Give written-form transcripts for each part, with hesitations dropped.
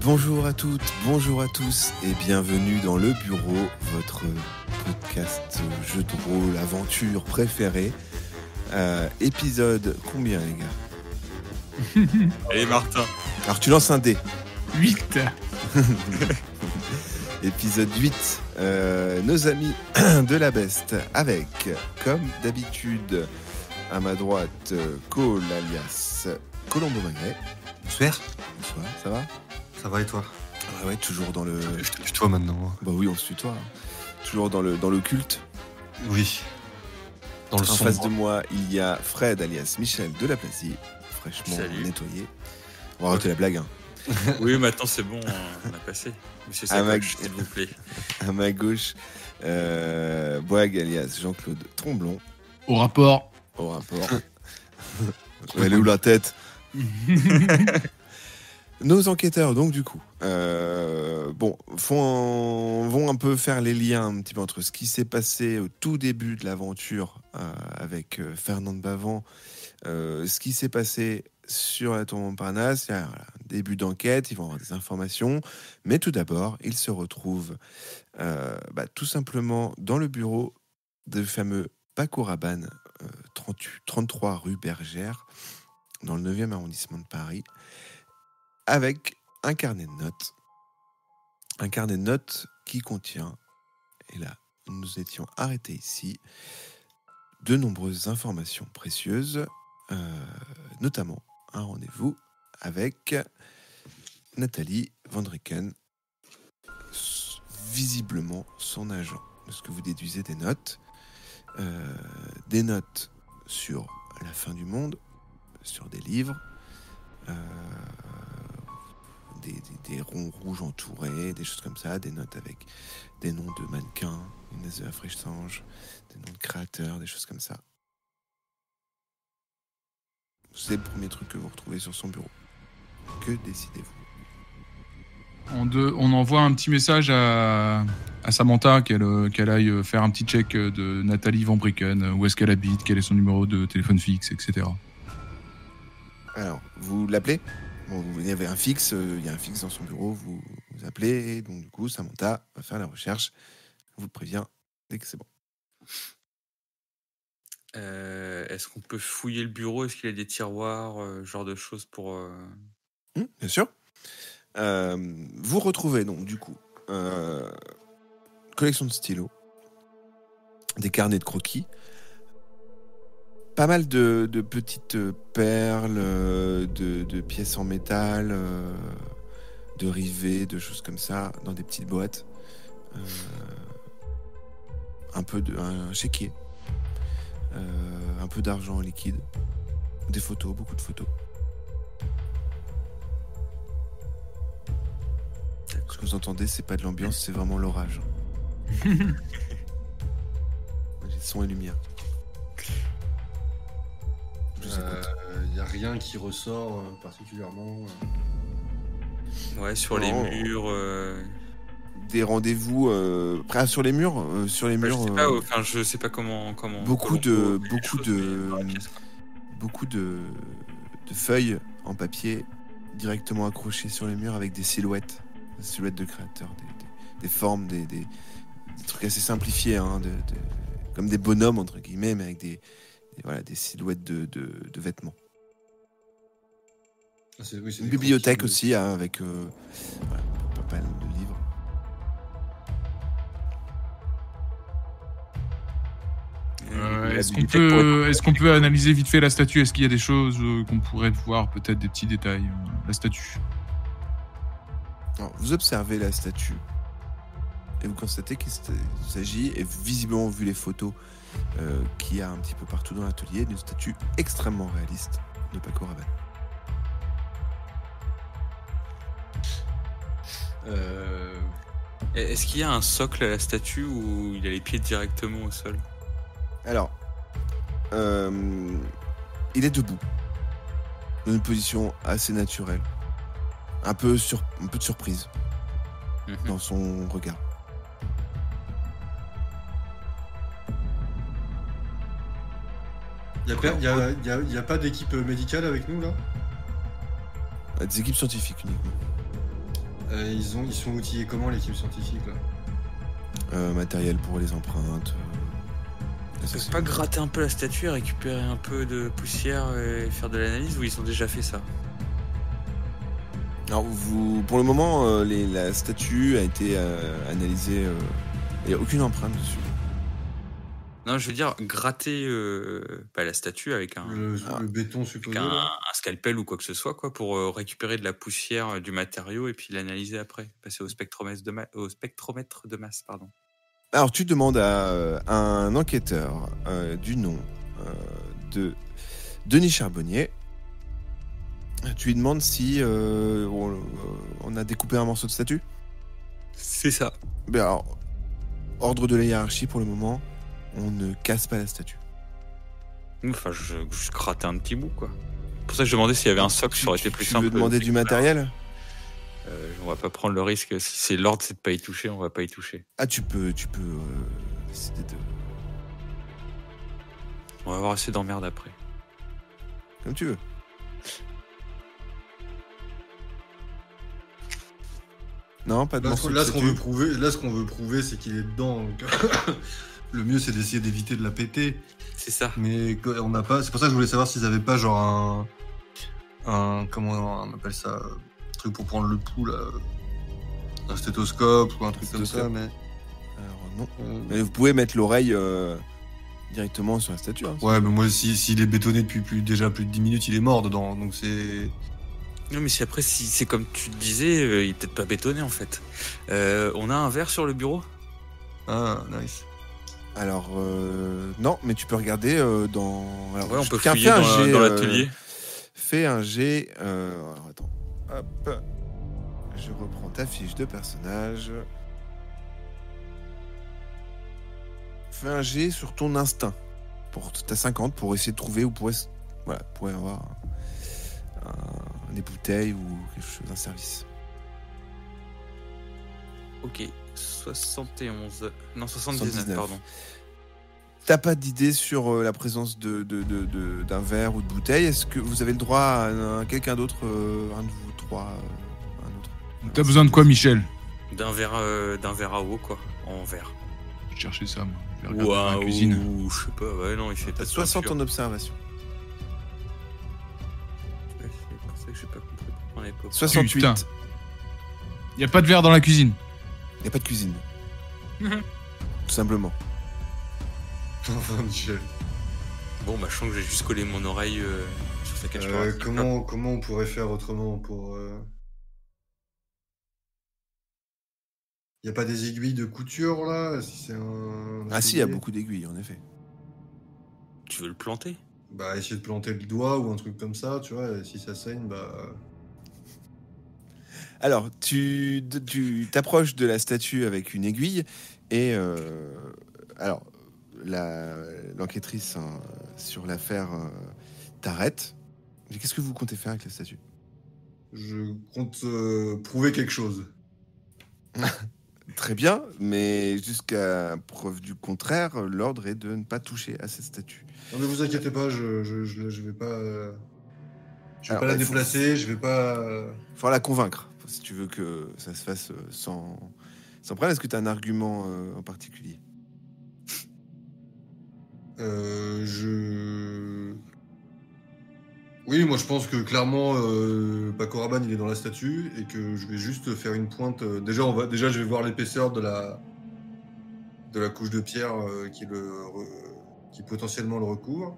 Bonjour à toutes, bonjour à tous et bienvenue dans Le Bureau, votre podcast jeu de rôle, aventure préféré. Épisode combien les gars? Allez Martin. Alors tu lances un dé. 8. Épisode 8, nos amis de la Beste avec, comme d'habitude, à ma droite, Cole alias Colombo Magret. Bonsoir. Bonsoir, ça va? Ça va et toi? Ah ouais, toujours dans le... Je te tutoie maintenant. Bah oui, on se tutoie. Toujours dans le culte. Oui. Dans le En sombre. face de moi, il y a Fred alias Michel de la Plasie, fraîchement Salut. nettoyé. On va arrêter la blague. Hein. Oui, maintenant c'est bon, on a passé. Monsieur Sacoche, s'il vous plaît. À ma gauche, Boag alias Jean-Claude Tromblon. Au rapport. Au rapport. Elle est où la tête? Nos enquêteurs, donc du coup, vont un peu faire les liens un petit peu entre ce qui s'est passé au tout début de l'aventure avec Fernand de Bavent, ce qui s'est passé sur la tour Montparnasse. Il y a un début d'enquête, ils vont avoir des informations, mais tout d'abord, ils se retrouvent tout simplement dans le bureau du fameux Paco Rabanne, 33 rue Bergère, dans le 9e arrondissement de Paris, avec un carnet de notes. Un carnet de notes qui contient, et là, nous étions arrêtés ici, de nombreuses informations précieuses, notamment un rendez-vous avec Nathalie Vandriken, visiblement son agent. De ce que vous déduisez des notes sur la fin du monde, sur des livres, des ronds rouges entourés, des choses comme ça, des notes avec des noms de mannequins, Inès de la Friche-Sange, des noms de créateurs, des choses comme ça. C'est le premier truc que vous retrouvez sur son bureau. Que décidez-vous? On envoie un petit message à Samantha qu'elle aille faire un petit check de Nathalie Van Bricken, où est-ce qu'elle habite, quel est son numéro de téléphone fixe, etc. Alors, vous l'appelez? Bon, il y avait un fixe, il y a un fixe dans son bureau, vous appelez, et donc du coup, Samantha va faire la recherche, vous prévient dès que c'est bon. Est-ce qu'on peut fouiller le bureau? Est-ce qu'il y a des tiroirs, genre de choses pour... Bien sûr. Vous retrouvez donc du coup collection de stylos, des carnets de croquis, pas mal de petites perles, de pièces en métal, de rivets, de choses comme ça, dans des petites boîtes. Un chéquier, un peu d'argent liquide, des photos, beaucoup de photos. Ce que vous entendez, c'est pas de l'ambiance, c'est vraiment l'orage. J'ai son et lumière. Je vous écoute. Il n'y a rien qui ressort particulièrement. Ouais, sur les Non. murs... Des rendez-vous sur les murs, je sais pas comment beaucoup de feuilles en papier directement accrochées sur les murs avec des silhouettes de créateurs, des formes, des trucs assez simplifiés, hein, comme des bonhommes entre guillemets, mais avec des silhouettes de vêtements. C'est Une bibliothèque aussi, hein, avec pas mal de livres. Est-ce qu'on peut analyser vite fait la statue? Est-ce qu'il y a des choses qu'on pourrait voir, peut-être des petits détails? La statue. Alors, vous observez la statue et vous constatez qu'il s'agit, et visiblement vu les photos qu'il y a un petit peu partout dans l'atelier, d'une statue extrêmement réaliste de Paco Rabanne. Est-ce qu'il y a un socle à la statue ou il a les pieds directement au sol? Alors, il est debout, dans une position assez naturelle, un peu de surprise dans son regard. Il n'y a pas d'équipe médicale avec nous là? Des équipes scientifiques uniquement. Ils sont outillés comment, l'équipe scientifique, là? Matériel pour les empreintes. Ils peuvent pas gratter un peu la statue, récupérer un peu de poussière et faire de l'analyse, ou ils ont déjà fait ça? Alors, pour le moment, la statue a été analysée. Il n'y a aucune empreinte dessus. Non, je veux dire gratter la statue avec Le béton supposé, un là. scalpel ou quoi que ce soit, quoi, pour récupérer de la poussière du matériau et puis l'analyser après, passer au spectromètre de masse, pardon. Alors, tu demandes à un enquêteur du nom de Denis Charbonnier. Tu lui demandes si on a découpé un morceau de statue. C'est ça. Ben alors, ordre de la hiérarchie pour le moment, on ne casse pas la statue. Enfin, je grattais un petit bout, quoi. C'est pour ça que je demandais s'il y avait un socle, ça aurait été plus Tu simple. veux demander du matériel? On va pas prendre le risque. Si c'est l'ordre, c'est de pas y toucher, on va pas y toucher. Ah, tu peux décider de... On va avoir assez d'emmerdes après. Comme tu veux. Non, pas de morceau de Là, ce qu'on statue. veut prouver, c'est qu'il est dedans. Donc, le mieux, c'est d'essayer d'éviter de la péter. C'est ça. Mais on n'a pas. C'est pour ça que je voulais savoir s'ils avaient pas genre un comment on appelle ça, un truc pour prendre le pouls là, un stéthoscope ou un truc comme ça. Mais Alors, non. Mais vous pouvez mettre l'oreille directement sur la statue. Hein, ouais, mais moi, s'il est bétonné depuis déjà plus de 10 minutes, il est mort dedans. Donc c'est. Non, mais si c'est comme tu le disais, il est peut-être pas bétonné en fait. On a un verre sur le bureau? Ah, nice. Alors, non, mais tu peux regarder dans... Alors, Ouais, on peut tiens, fouiller fais un jet, dans l'atelier. Fais un jet... alors, attends. Hop. Je reprends ta fiche de personnage. Fais un jet sur ton instinct. T'as 50 pour essayer de trouver où pourrait avoir des bouteilles ou quelque chose, un service. Ok, 71. Non, 79, pardon. T'as pas d'idée sur la présence d'un verre ou de bouteille? Est-ce que vous avez le droit à quelqu'un d'autre, un de vous trois, un autre? T'as besoin de quoi, Michel? D'un verre à eau, quoi, en verre. Je cherchais ça, moi. Je vais regarder dans la cuisine. Ou je sais pas, ouais, non, il fait pas T'as de 60 peinture. en observation. Ouais, c'est pour ça que j'ai pas compris pourquoi on avait pas. 68. Putain. Y a pas de verre dans la cuisine. Y a pas de cuisine. Tout simplement. Michel. Bon, bah, je sens que j'ai juste collé mon oreille sur sa cage thoracique. Comment on pourrait faire autrement pour. Y a pas des aiguilles de couture là? Si c'est un. Ah si, il y a beaucoup d'aiguilles, en effet. Tu veux le planter? Bah, essayer de planter le doigt ou un truc comme ça, tu vois, et si ça saigne, bah. Alors, tu t'approches de la statue avec une aiguille et alors l'enquêtrice sur l'affaire t'arrête. Mais qu'est-ce que vous comptez faire avec la statue? Je compte prouver quelque chose. Très bien, mais jusqu'à preuve du contraire, l'ordre est de ne pas toucher à cette statue. Non, mais vous inquiétez pas, je vais pas. Je vais Alors, pas la il faut- déplacer, je vais pas. Faut la convaincre, si tu veux que ça se fasse sans problème. Est-ce que tu as un argument en particulier? Oui, moi je pense que clairement Paco Rabanne il est dans la statue et que je vais juste faire une pointe. Déjà je vais voir l'épaisseur de la couche de pierre qui potentiellement le recouvre.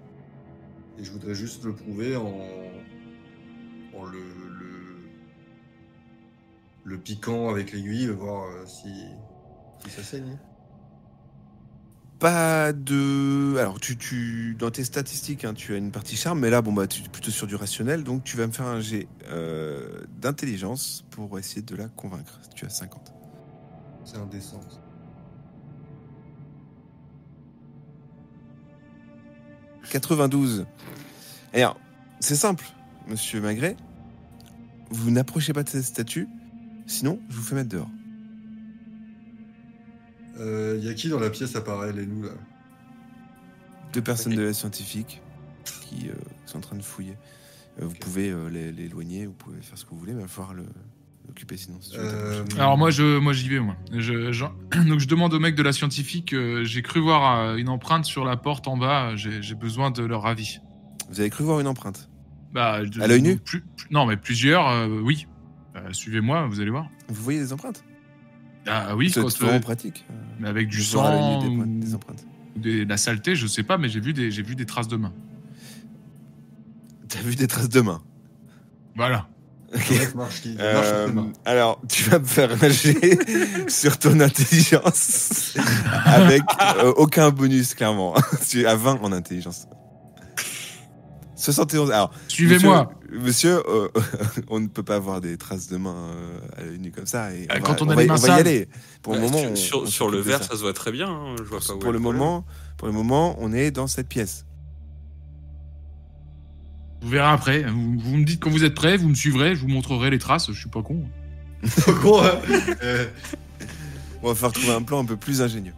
Et je voudrais juste le prouver en le piquant avec l'aiguille, voir si ça saigne. Pas de... Alors, dans tes statistiques, hein, tu as une partie charme, mais là, tu es plutôt sur du rationnel, donc tu vas me faire un jet d'intelligence pour essayer de la convaincre. Tu as 50. C'est indécent. 92. Et alors, c'est simple, monsieur Magret. Vous n'approchez pas de cette statue, sinon je vous fais mettre dehors. Y a qui dans la pièce à part elle et nous là? 2 personnes de la scientifique qui sont en train de fouiller. Vous pouvez l'éloigner, vous pouvez faire ce que vous voulez, mais il va falloir occupé sinon. Si tu veux, Alors moi j'y vais moi. Donc je demande au mec de la scientifique, j'ai cru voir une empreinte sur la porte en bas, j'ai besoin de leur avis. Vous avez cru voir une empreinte? Bah, à l'œil nu? Non mais plusieurs, oui. Suivez-moi, vous allez voir. Vous voyez des empreintes? Ah oui, c'est vraiment pratique. Mais avec du de voir à l'œil sang, nu des empreintes. la saleté, je sais pas, mais j'ai vu des traces de main. T'as vu des traces de main? Voilà. Okay. Alors, tu vas me faire un jet sur ton intelligence avec aucun bonus, clairement. Tu es à 20 en intelligence. 71. Alors, suivez-moi. Monsieur, on ne peut pas avoir des traces de main à l'œil nu comme ça. Et quand on a les mains on va y aller. Pour le moment, sur le verre, ça se voit très bien. Hein, je vois pas où pour le moment, on est dans cette pièce. Vous verrez après. Vous me dites quand vous êtes prêts, vous me suivrez, je vous montrerai les traces. Je suis pas con. Pas con, hein. On va faire trouver un plan un peu plus ingénieux.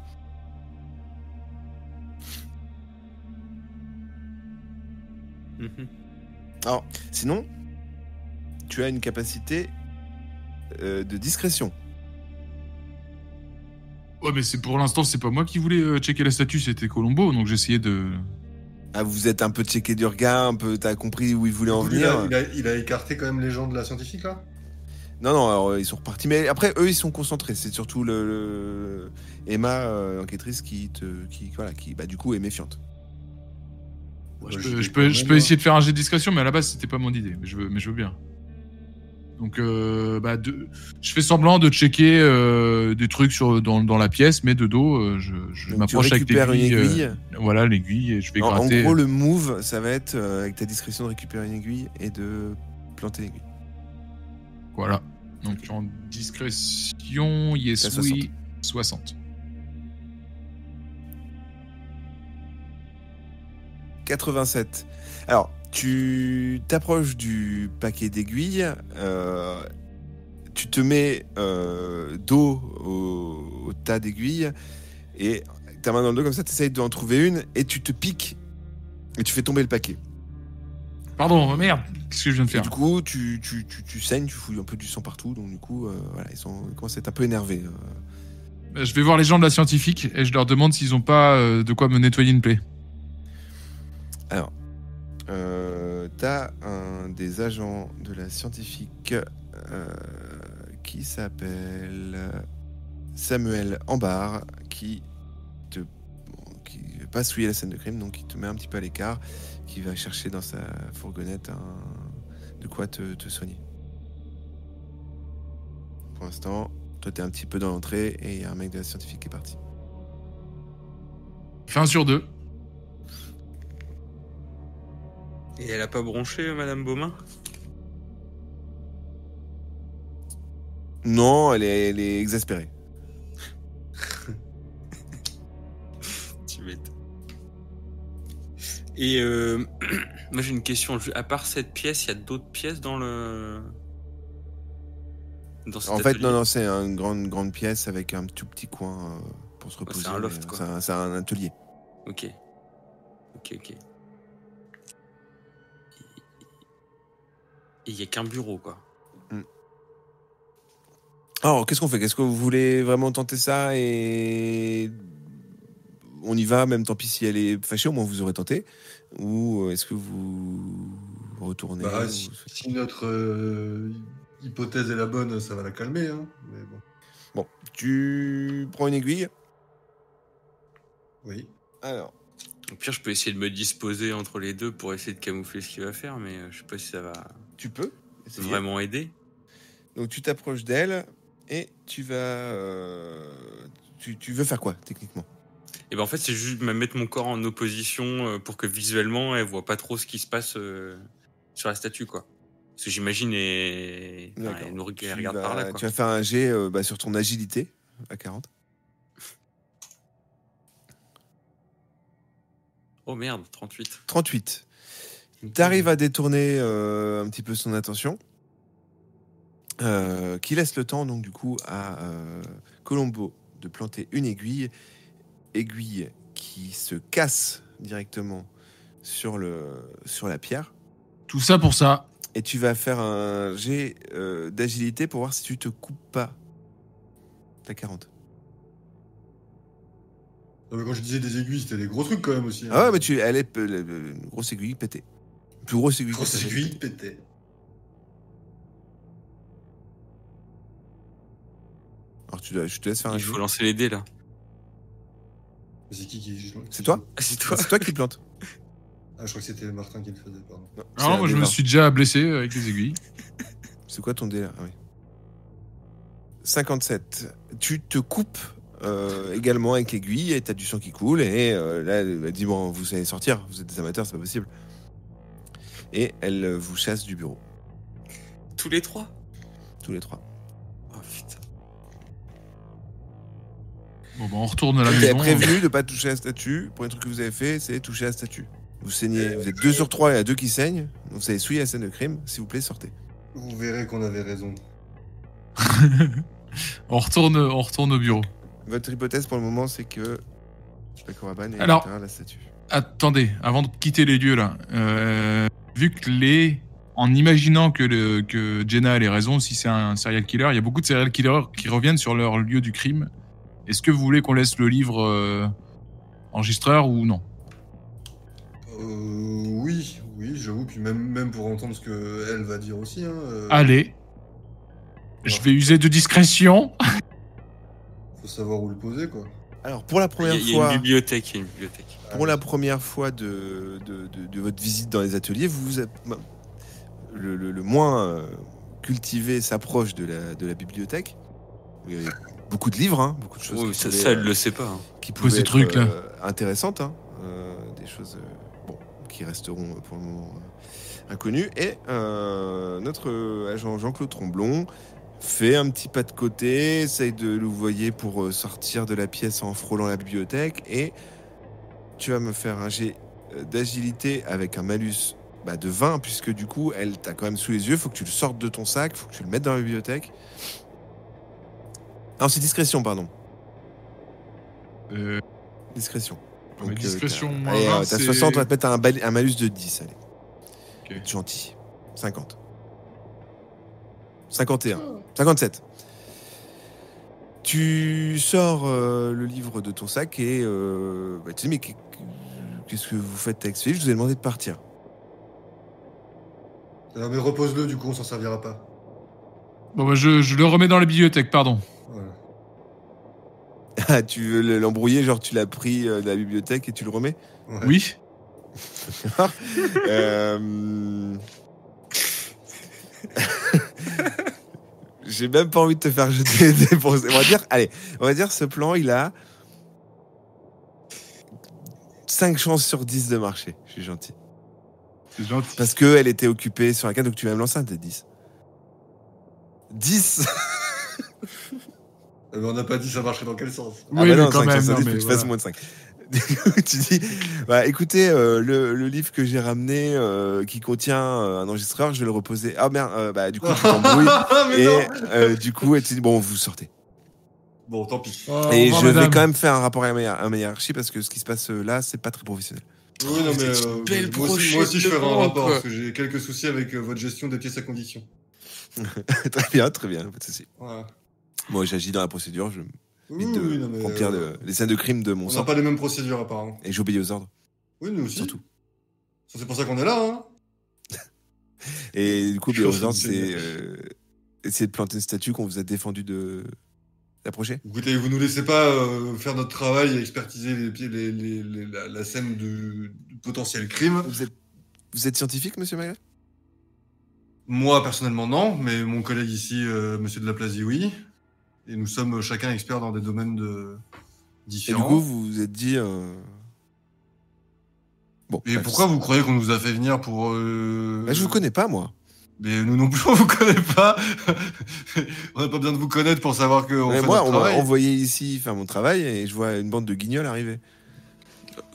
Alors, sinon, tu as une capacité de discrétion. Ouais, mais pour l'instant, c'est pas moi qui voulais checker la statue, c'était Colombo, donc j'essayais de... Ah, vous êtes un peu checké du regard, un peu, t'as compris où il voulait en venir. Il a écarté quand même les gens de la scientifique, là? Non, alors ils sont repartis. Mais après, eux, ils sont concentrés. C'est surtout Emma, enquêtrice, qui du coup, est méfiante. Ouais, je peux essayer de faire un jet de discrétion, mais à la base, c'était pas mon idée. Mais je veux bien. Donc, je fais semblant de checker des trucs dans la pièce, mais de dos, je m'approche avec l'aiguille. Voilà, l'aiguille, et je vais gratter. En gros, le move, ça va être, avec ta discrétion, de récupérer une aiguille et de planter l'aiguille. Voilà. Donc, en discrétion, yes, oui, 60. 87. Alors, tu t'approches du paquet d'aiguilles, tu te mets dos au tas d'aiguilles et ta main dans le dos comme ça, tu essayes d'en trouver une et tu te piques et tu fais tomber le paquet. Pardon, merde, qu'est-ce que je viens de faire? Et du coup, tu saignes, tu fouilles un peu du sang partout, donc du coup, voilà, ils commencent à être un peu énervés. Je vais voir les gens de la scientifique et je leur demande s'ils ont pas de quoi me nettoyer une plaie. Alors, t'as un des agents de la scientifique qui s'appelle Samuel Ambar, qui va pas souiller la scène de crime, donc qui te met un petit peu à l'écart, qui va chercher dans sa fourgonnette de quoi te soigner. Pour l'instant, toi t'es un petit peu dans l'entrée et il y a un mec de la scientifique qui est parti. Fin sur 2. Et elle a pas bronché, Madame Beaumain? Non, elle est exaspérée. Tu m'étonnes. Et moi j'ai une question. À part cette pièce, il y a d'autres pièces dans cet En fait, atelier? non, c'est une grande pièce avec un tout petit coin pour se reposer. C'est un loft, quoi. C'est un atelier. Ok. Et il n'y a qu'un bureau, quoi. Alors, qu'est-ce qu'on fait? Qu'est-ce que vous voulez vraiment tenter ça et on y va, même tant pis si elle est fâchée, au moins vous aurez tenté? Ou est-ce que vous retournez? Si notre hypothèse est la bonne, ça va la calmer. Hein. Mais bon. Bon, tu prends une aiguille? Oui. Alors. Au pire, je peux essayer de me disposer entre les deux pour essayer de camoufler ce qu'il va faire, mais je sais pas si ça va... Tu peux vraiment aider. Donc tu t'approches d'elle et tu vas... Tu veux faire quoi, techniquement? Et ben en fait, c'est juste me mettre mon corps en opposition pour que visuellement, elle voit pas trop ce qui se passe sur la statue, quoi. Parce que j'imagine, elle nous regarde par là, quoi. Tu vas faire un jet sur ton agilité, à 40. Oh merde, 38. 38. T'arrives à détourner un petit peu son attention, qui laisse le temps, donc, du coup, à Colombo de planter une aiguille qui se casse directement sur la pierre. Tout ça pour ça. Et tu vas faire un jet d'agilité pour voir si tu te coupes pas. T'as 40. Non, mais quand je disais des aiguilles, c'était des gros trucs quand même aussi. Hein. Ah ouais, mais elle est une grosse aiguille pétée. Plus grosse aiguille. Grosse aiguille pétée. Alors je te laisse faire un Il jet. faut lancer les dés là. C'est qui C'est toi? C'est toi. C'est toi qui plante. Ah, je crois que c'était Martin qui le faisait, pardon. Non, moi je me suis déjà blessé avec les aiguilles. C'est quoi ton dé là? Ah, oui. 57. Tu te coupes également avec l'aiguille et t'as du sang qui coule. Et là, elle dit bon, vous allez sortir, vous êtes des amateurs, c'est pas possible. Et elle vous chasse du bureau. Tous les trois. Tous les trois. Oh putain. Bon, bah, on retourne à la Vous maison. avez prévenu de pas toucher à la statue. Pour un truc que vous avez fait, c'est toucher à la statue. Vous saignez, vous êtes 2 sur 3, il y a 2 qui saignent. Donc vous avez souillé la scène de crime. S'il vous plaît, sortez. Vous verrez qu'on avait raison. on retourne au bureau. Votre hypothèse pour le moment, c'est que Paco-Rabanne est Alors, derrière la statue. Attendez, avant de quitter les lieux là, vu que en imaginant que Jenna a les raisons, si c'est un serial killer, il y a beaucoup de serial killers qui reviennent sur leur lieu du crime. Est-ce que vous voulez qu'on laisse le livre enregistreur ou non? Oui, j'avoue, puis même pour entendre ce qu'elle va dire aussi. Hein, Allez, je vais user de discrétion. Faut savoir où le poser, quoi. Alors, pour la première fois... Il y a une bibliothèque, Pour la première fois de votre visite dans les ateliers, le moins cultivé s'approche de la bibliothèque. Il y a beaucoup de livres, hein, beaucoup de choses. Oh, ça elle le sait pas. Hein. Qui pouvaient ces être trucs-là intéressantes, hein, des choses qui resteront pour le moment inconnues. Et notre agent Jean-Claude Tromblon fait un petit pas de côté, essaye de louvoyer pour sortir de la pièce en frôlant la bibliothèque, et tu vas me faire un jet d'agilité avec un malus de 20, puisque du coup, elle t'a quand même sous les yeux, faut que tu le sortes de ton sac, faut que tu le mettes dans la bibliothèque. Non, c'est discrétion, pardon. Discrétion. Donc, discrétion, t'as 60, on va te mettre un malus de 10, allez. Okay. Gentil. 50. 51. 57. Tu sors le livre de ton sac et tu dis mais qu'est-ce que vous faites avec ce livre? Je vous ai demandé de partir. Non mais repose-le, du coup on s'en servira pas. Bon bah je le remets dans la bibliothèque, pardon. Voilà. Ah, tu veux l'embrouiller, genre tu l'as pris de la bibliothèque et tu le remets? Ouais. Oui. J'ai même pas envie de te faire jeter des dés pour... on va dire ce plan, il a 5 chances sur 10 de marcher. Je suis gentil. C'est gentil. Parce qu'elle était occupée sur la carte, donc tu vas me lancer un dé 10. 10. Mais on n'a pas dit ça marcherait dans quel sens. Oui, mais non, quand 5 même. sur 10, Non, faut que tu voilà. fasses moins de 5. Tu dis, écoutez, le livre que j'ai ramené qui contient un enregistreur, je vais le reposer. Ah merde, du coup, tu t'embrouilles. Et du coup, elle te dit, bon, vous sortez. Bon, tant pis. Oh, Et revoir, je vais madame. quand même faire un rapport à ma hiérarchie parce que ce qui se passe là, c'est pas très professionnel. Oui, non, mais une belle moi aussi brochette je de ferai un banque, rapport quoi. parce que j'ai quelques soucis avec votre gestion des pièces à condition. Très bien, pas de souci. Voilà. Moi, j'agis dans la procédure, je m'évite de Oui, non, mais, remplir les scènes de crime de mon on n'a sang pas les mêmes procédures apparemment. et j'obéis aux ordres, Oui, nous aussi. surtout. C'est pour ça qu'on est là, hein. Et du coup, Je obéir suis aux ordres, en train de c'est essayer de planter une statue qu'on vous a défendu d'approcher. Écoutez, vous nous laissez pas faire notre travail et expertiser la scène de potentiel crime. Vous êtes scientifique, monsieur Maigret? Moi, personnellement, non, mais mon collègue ici, monsieur de la Plasie, oui. Et nous sommes chacun experts dans des domaines Et différents. du coup, vous vous êtes dit... Bon, Et bref. pourquoi vous croyez qu'on nous a fait venir pour... Je vous connais pas, moi. Mais nous non plus, on vous connaît pas. On n'a pas besoin de vous connaître pour savoir qu'on Mais fait moi, notre on m'a travail. envoyé ici faire mon travail et je vois une bande de guignols arriver.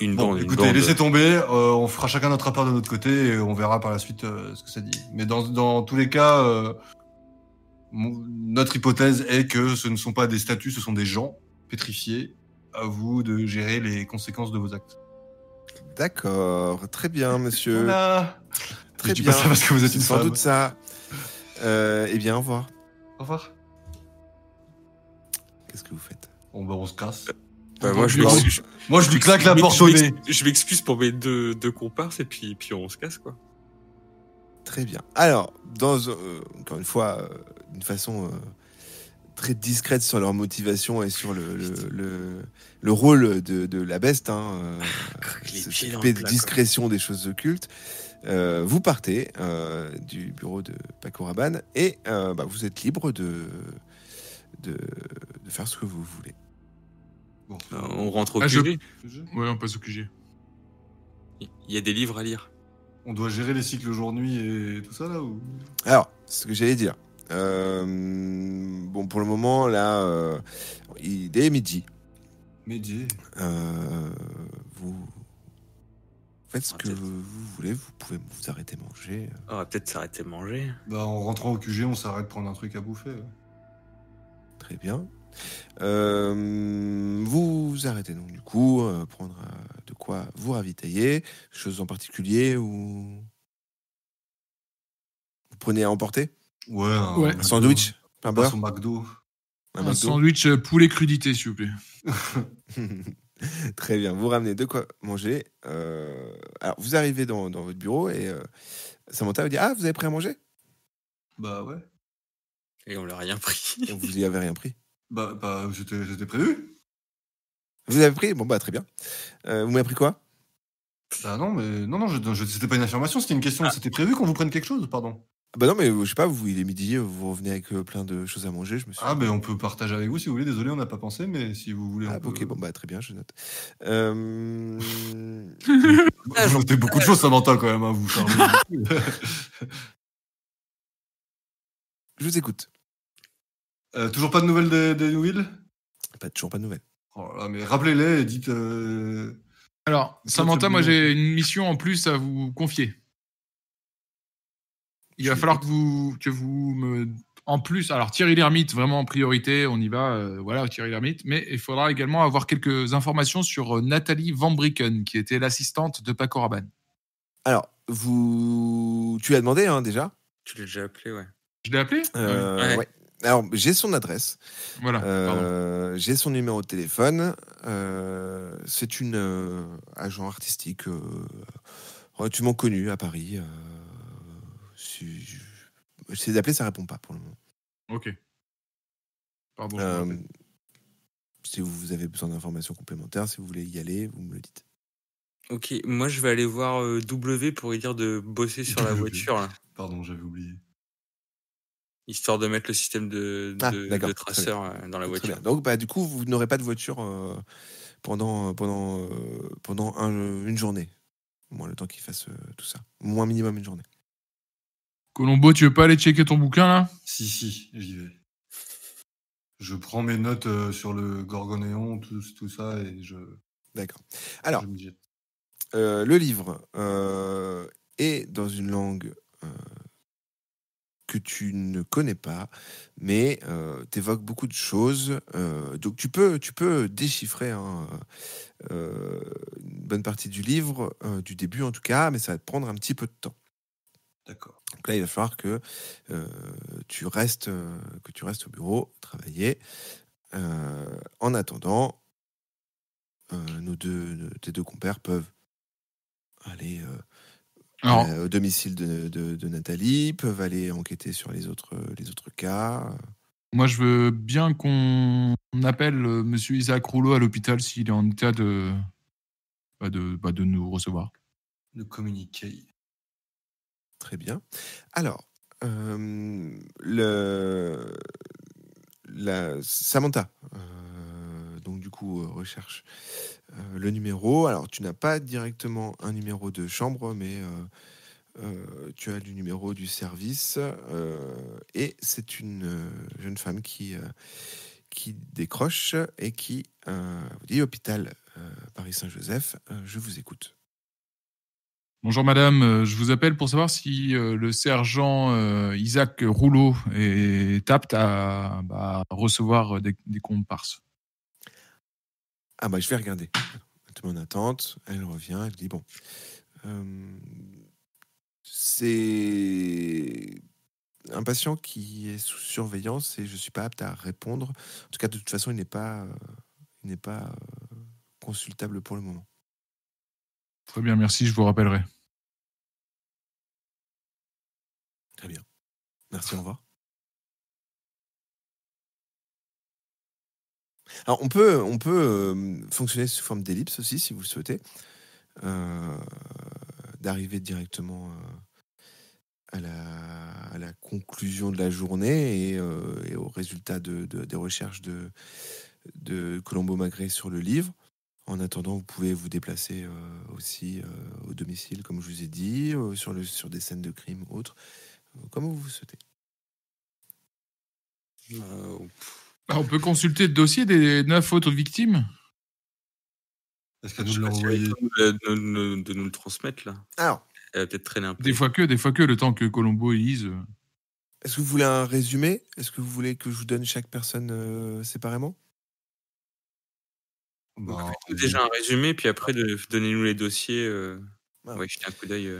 Bon, écoutez, laissez tomber. On fera chacun notre rapport de notre côté et on verra par la suite ce que ça dit. Mais dans tous les cas, notre hypothèse est que ce ne sont pas des statues, ce sont des gens pétrifiés. À vous de gérer les conséquences de vos actes. D'accord, très bien, monsieur. Voilà. Très dis bien. pas ça parce que vous êtes C'est une sans femme. doute ça. Eh bien, au revoir. Au revoir. Qu'est-ce que vous faites? On se casse. Moi, je lui claque la porte au nez. Je m'excuse pour mes deux comparses et puis on se casse, quoi. Très bien. Alors, encore une fois, d'une façon très discrète sur leur motivation et sur le rôle de la beste, s'occuper de discrétion des choses occultes, vous partez du bureau de Paco Rabanne et vous êtes libre de faire ce que vous voulez. Bon, On rentre au QG. Ouais, on passe au QG. Il y a des livres à lire. On doit gérer les cycles jour-nuit et tout ça là ou... Alors, ce que j'allais dire. Bon, pour le moment, là, il est midi. Midi. Vous faites ce que vous voulez. Vous pouvez vous arrêter manger. On va peut-être s'arrêter manger. Bah, en rentrant au QG, on s'arrête prendre un truc à bouffer. Ouais. Très bien. Vous arrêtez donc du coup, prendre de quoi vous ravitailler, chose en particulier ou vous prenez à emporter? Ouais. Un sandwich, pain beurre, son McDo. Un sandwich poulet crudité, s'il vous plaît. Très bien. Vous ramenez de quoi manger. Alors vous arrivez dans votre bureau et Samantha vous dit vous avez pris à manger? Bah ouais. Et on l'a rien pris. Et vous y avez rien pris? Bah j'étais prévu. Vous avez pris? Bon très bien. Vous m'avez pris quoi? Bah non, mais non, c'était pas une affirmation, c'était une question. C'était prévu qu'on vous prenne quelque chose, pardon. Bah non, mais je sais pas, il est midi, vous revenez avec plein de choses à manger. Je me suis mais on peut partager avec vous si vous voulez. Désolé, on n'a pas pensé, mais si vous voulez. Ok, bon très bien, je note. Vous notez beaucoup de choses, Samantha, quand même, vous charmez. Je vous écoute. Toujours pas de nouvelles des Newville? Toujours pas de nouvelles. Oh là, mais rappelez-les et dites. Alors, Samantha, moi j'ai une mission en plus à vous confier. Il va falloir que vous me... En plus, alors Thierry Lhermitte, vraiment en priorité, on y va, voilà, Thierry Lhermitte, mais il faudra également avoir quelques informations sur Nathalie Van Bricken, qui était l'assistante de Paco Rabanne. Alors, tu l'as demandé déjà? Tu l'as déjà appelé, ouais. Je l'ai appelé? Ouais. Alors, j'ai son adresse. Voilà. J'ai son numéro de téléphone. C'est une agent artistique relativement connue à Paris. J'essaie d'appeler, ça répond pas pour le moment. Ok. Pardon. Si vous avez besoin d'informations complémentaires, si vous voulez y aller, vous me le dites. Ok, moi je vais aller voir W pour lui dire de bosser sur la voiture. Là. Pardon, j'avais oublié. Histoire de mettre le système de traceur dans la voiture. Très bien. Donc, du coup, vous n'aurez pas de voiture pendant une journée. Au moins le temps qu'il fasse tout ça. Au moins minimum une journée. Colombo, tu veux pas aller checker ton bouquin, là? Si, j'y vais. Je prends mes notes sur le Gorgonéon, tout ça, et je... D'accord. Alors, le livre est dans une langue que tu ne connais pas, mais t'évoques beaucoup de choses. Donc, tu peux déchiffrer une bonne partie du livre, du début en tout cas, mais ça va te prendre un petit peu de temps. D'accord. Donc là, il va falloir que tu restes au bureau, travailler. En attendant, tes deux compères peuvent aller au domicile de Nathalie, peuvent aller enquêter sur les autres cas. Moi, je veux bien qu'on appelle Monsieur Isaac Rouleau à l'hôpital s'il est en état de nous recevoir. De communiquer. Très bien. Alors, Samantha, donc du coup, recherche le numéro. Alors, tu n'as pas directement un numéro de chambre, mais tu as le numéro du service. Et c'est une jeune femme qui décroche et qui vous dit hôpital Paris Saint-Joseph, je vous écoute. Bonjour madame, je vous appelle pour savoir si le sergent Isaac Rouleau est apte à recevoir des comparses. Je vais regarder. Tout le monde en attente, elle revient, elle dit bon. c'est un patient qui est sous surveillance et je ne suis pas apte à répondre. En tout cas, de toute façon, il n'est pas consultable pour le moment. Très bien, merci, je vous rappellerai. Très bien. Merci, au revoir. Alors, on peut fonctionner sous forme d'ellipse aussi, si vous le souhaitez. D'arriver directement à la conclusion de la journée et au résultat des recherches de Colombo Magret sur le livre. En attendant, vous pouvez vous déplacer aussi au domicile, comme je vous ai dit, sur des scènes de crime autres, comme vous souhaitez. On peut consulter le dossier des 9 autres victimes. Est-ce qu'elle nous l'a envoyé de nous le transmettre, là. Alors, elle va peut-être traîner un peu. Des fois que, le temps que Colombo lise. Est-ce que vous voulez un résumé ? Est-ce que vous voulez que je vous donne chaque personne séparément ? Déjà un résumé, puis après, donnez-nous les dossiers. On va jeter un coup d'œil.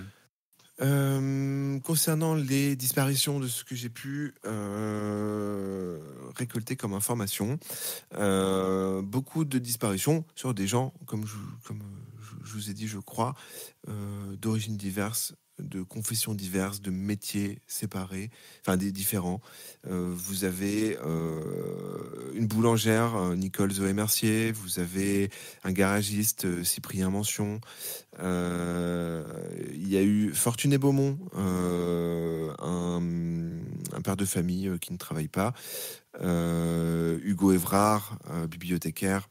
Concernant les disparitions, de ce que j'ai pu récolter comme information, beaucoup de disparitions sur des gens, comme je vous ai dit, je crois, d'origines diverses, de confessions diverses, de métiers séparés, enfin des différents. Vous avez une boulangère, Nicole Zoé Mercier, vous avez un garagiste, Cyprien Mention, il y a eu Fortuné Beaumont, un père de famille qui ne travaille pas, Hugo Évrard, bibliothécaire,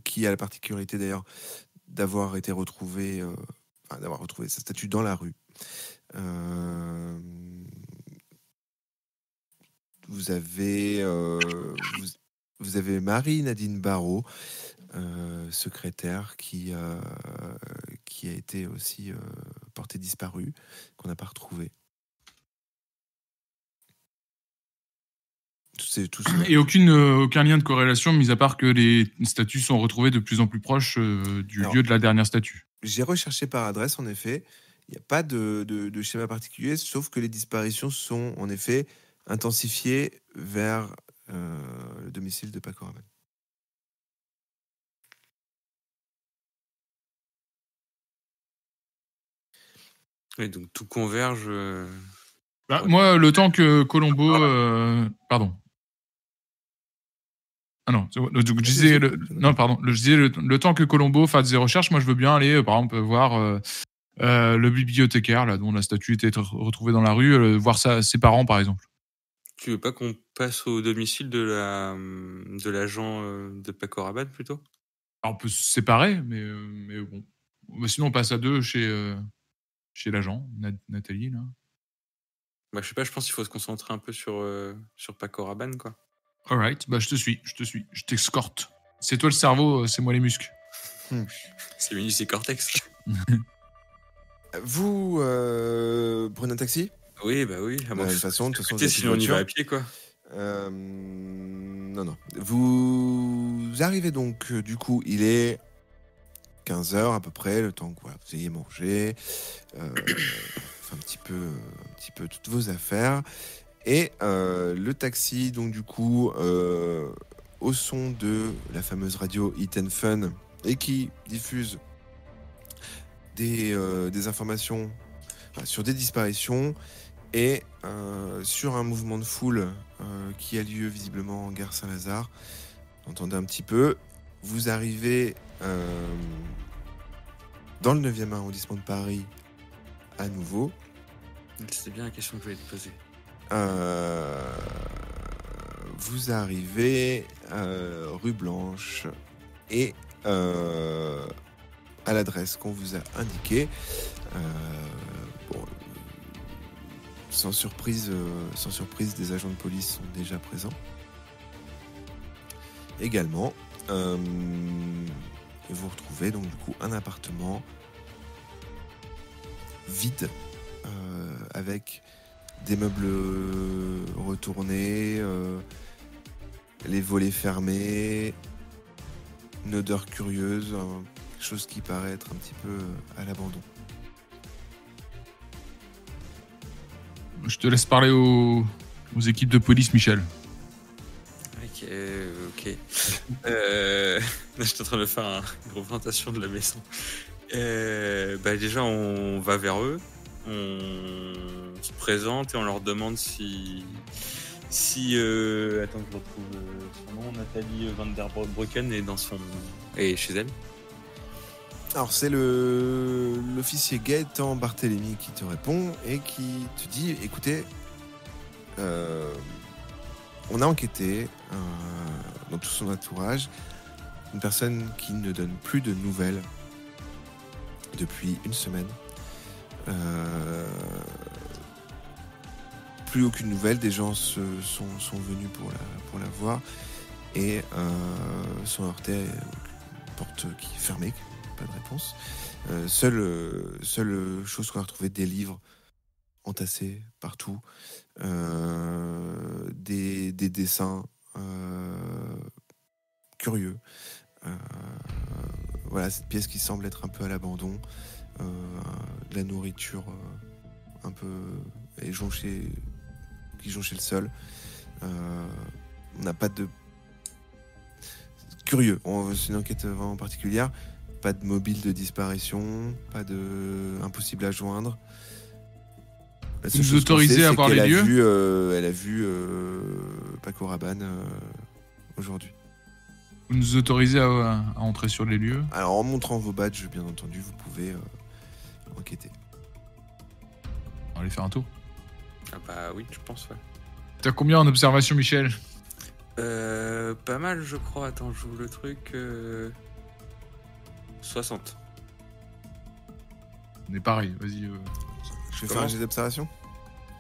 qui a la particularité d'ailleurs d'avoir retrouvé sa statue dans la rue. Vous avez Marie-Nadine Barrault, secrétaire, qui a été aussi portée disparue, qu'on n'a pas retrouvée. Et aucun lien de corrélation, mis à part que les statues sont retrouvées de plus en plus proches du lieu de la dernière statue. J'ai recherché par adresse, en effet. Il n'y a pas de schéma particulier, sauf que les disparitions sont, en effet, intensifiées vers le domicile de Paco Rabanne. Oui, donc tout converge. Moi, le temps que Colombo... pardon. Ah non, je disais le temps que Colombo fasse des recherches, moi je veux bien aller, par exemple, voir le bibliothécaire, là, dont la statue était retrouvée dans la rue, voir ses parents, par exemple. Tu veux pas qu'on passe au domicile de l'agent de Paco Rabanne, plutôt ? Alors, on peut se séparer, mais bon. Sinon, on passe à 2 chez l'agent, Nathalie, là. Je sais pas, je pense qu'il faut se concentrer un peu sur Paco Rabanne, quoi. Alright, je te suis, je t'escorte. C'est toi le cerveau, c'est moi les muscles. C'est Minus et Cortex. Vous prenez un taxi ? Oui, bah oui. De toute façon, sinon on y va à pied, quoi. Non. Vous arrivez donc, du coup, il est 15h à peu près, le temps que vous ayez mangé, un petit peu toutes vos affaires. Et le taxi, donc du coup, au son de la fameuse radio Hit and Fun, et qui diffuse des informations sur des disparitions et sur un mouvement de foule qui a lieu visiblement en gare Saint-Lazare. Entendez un petit peu. Vous arrivez dans le 9e arrondissement de Paris à nouveau. C'est bien la question que je voulais te poser. Vous arrivez rue Blanche et à l'adresse qu'on vous a indiquée. Sans surprise, des agents de police sont déjà présents. Également, et vous retrouvez donc du coup un appartement vide avec des meubles retournés, les volets fermés, une odeur curieuse, quelque chose qui paraît être un petit peu à l'abandon. Je te laisse parler aux équipes de police, Michel. Ok. Là, je suis en train de faire une représentation de la maison. Déjà, on va vers eux, on se présente et on leur demande si attends que je retrouve son nom, Nathalie Van der Broeken est chez elle. Alors c'est l'officier Gaëtan Barthélemy qui te répond et qui te dit écoutez, on a enquêté dans tout son entourage, une personne qui ne donne plus de nouvelles depuis une semaine. Plus aucune nouvelle, des gens sont venus pour la voir et sont heurtés à une porte qui est fermée, pas de réponse. Seule chose qu'on a retrouvée, des livres entassés partout, des dessins curieux. Voilà, cette pièce qui semble être un peu à l'abandon, de la nourriture un peu qui jonchait le sol. On n'a pas de... Curieux, c'est une enquête vraiment particulière. Pas de mobile de disparition, pas de impossible à joindre. Vous nous autorisez à voir les lieux Elle a vu Paco Rabanne aujourd'hui. Vous nous autorisez à entrer sur les lieux? Alors en montrant vos badges, bien entendu, vous pouvez enquêter. On va aller faire un tour. Ah bah oui, je pense, ouais. T'as combien en observation, Michel? Pas mal, je crois. Attends, j'ouvre le truc. 60. On est pareil, vas-y. Je vais faire un jet d'observation.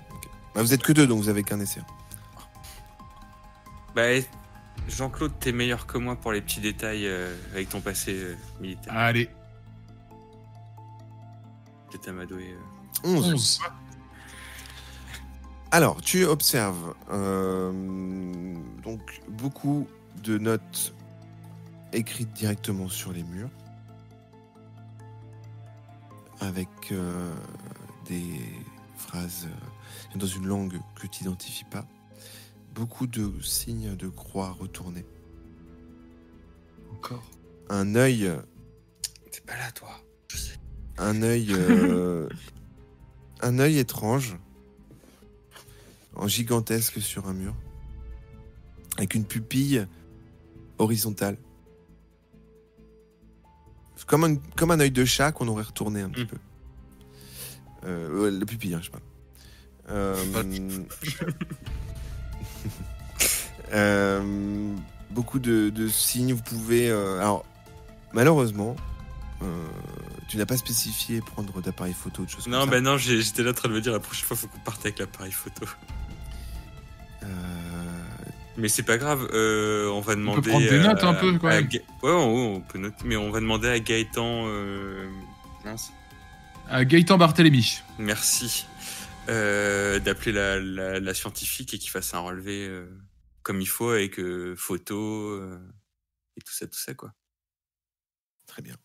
Okay. Bah, vous êtes que deux, donc vous avez qu'un essai. Bah, Jean-Claude, t'es meilleur que moi pour les petits détails avec ton passé militaire. Allez. T'es amadoué. 11. Alors, tu observes donc beaucoup de notes écrites directement sur les murs, avec des phrases dans une langue que tu n'identifies pas. Beaucoup de signes de croix retournés. Encore. Un œil. T'es pas là, toi. Je sais. Un œil étrange, en gigantesque sur un mur, avec une pupille horizontale. Comme un œil de chat qu'on aurait retourné un petit peu. La pupille, je parle. Beaucoup de signes, vous pouvez... alors, malheureusement, tu n'as pas spécifié prendre d'appareil photo, de choses comme ça. Non, j'étais là en train de me dire la prochaine fois, il faut qu'on parte avec l'appareil photo. Mais c'est pas grave, on va demander... On peut prendre des notes un peu, quand même. Ouais, on peut noter, mais on va demander à Gaëtan... Mince. À Gaëtan Barthélemy. Merci. D'appeler la scientifique et qu'il fasse un relevé comme il faut, avec photos et tout ça, quoi. Très bien.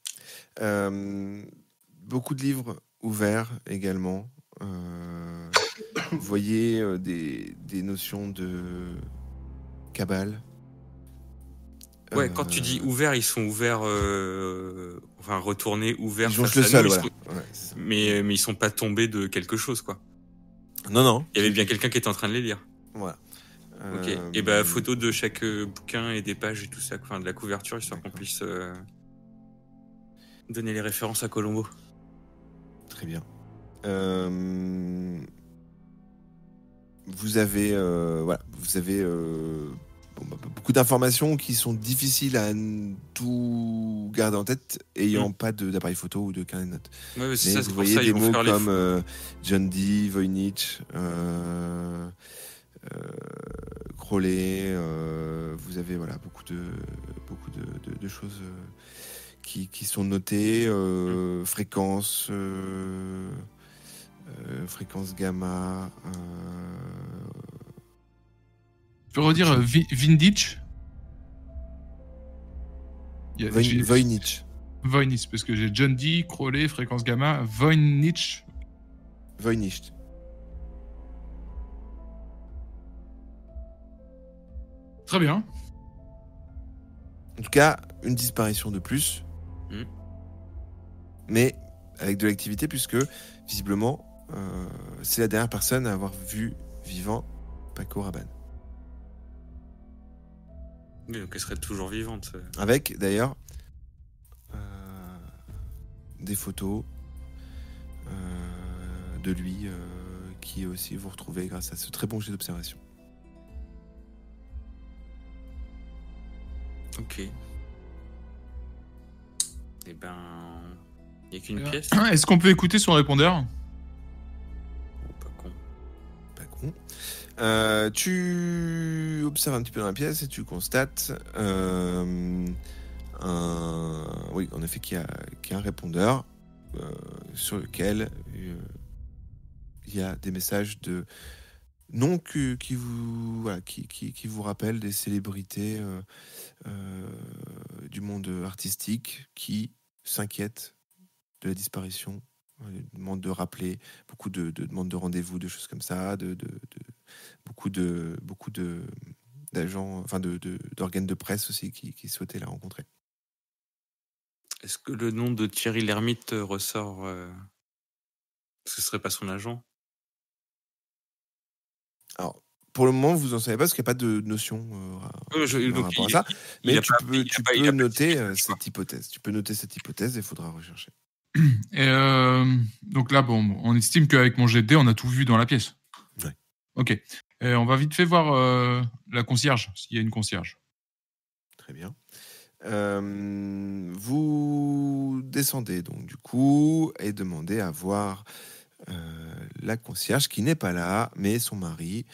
Beaucoup de livres ouverts également. Vous voyez des notions de cabale. Ouais, quand tu dis ouverts, ils sont ouverts, retournés, ouverts. Ils jonchent le sol, voilà. Mais ils sont pas tombés de quelque chose, quoi. Non. Il y avait bien quelqu'un qui était en train de les lire. Voilà. Ok. Et photo de chaque bouquin et des pages et tout ça, enfin de la couverture, histoire qu'on puisse donner les références à Colombo. Très bien. Vous avez beaucoup d'informations qui sont difficiles à tout garder en tête, ayant pas d'appareil photo ou de carnet de notes. Ouais, mais vous voyez des mots comme John Dee, Voynich, Crowley. Vous avez beaucoup de choses qui sont notées. Fréquence gamma. Tu peux redire Vindich? Voynich. Voynich, parce que j'ai John Dee, Crowley, fréquence gamma, Voynich. Très bien. En tout cas, une disparition de plus. Mais avec de l'activité, puisque visiblement, c'est la dernière personne à avoir vu vivant Paco Rabanne. Oui, donc elle serait toujours vivante. Avec d'ailleurs des photos de lui qui aussi vous retrouvez grâce à ce très bon jet d'observation. Ok. Eh ben, il n'y a qu'une pièce. Est-ce qu'on peut écouter son répondeur? Pas con. Pas con. Tu observes un petit peu dans la pièce et tu constates oui, en effet, qu'il y a un répondeur sur lequel il y a des messages de noms qui vous rappellent des célébrités du monde artistique qui s'inquiètent de la disparition, demandent de rappeler, beaucoup de demandes de rendez-vous, de choses comme ça, beaucoup d'agents, enfin d'organes de presse aussi qui souhaitaient la rencontrer. Est-ce que le nom de Thierry Lhermitte ressort ce serait pas son agent? Alors, pour le moment, vous en savez pas parce qu'il n'y a pas de notion par rapport à ça. Mais tu peux noter cette hypothèse. Tu peux noter cette hypothèse et il faudra rechercher. Et donc là, bon, on estime qu'avec mon jet de dés, on a tout vu dans la pièce. Ouais. Ok. Et on va vite fait voir la concierge, s'il y a une concierge. Très bien. Vous descendez donc du coup et demandez à voir la concierge qui n'est pas là, mais son mari,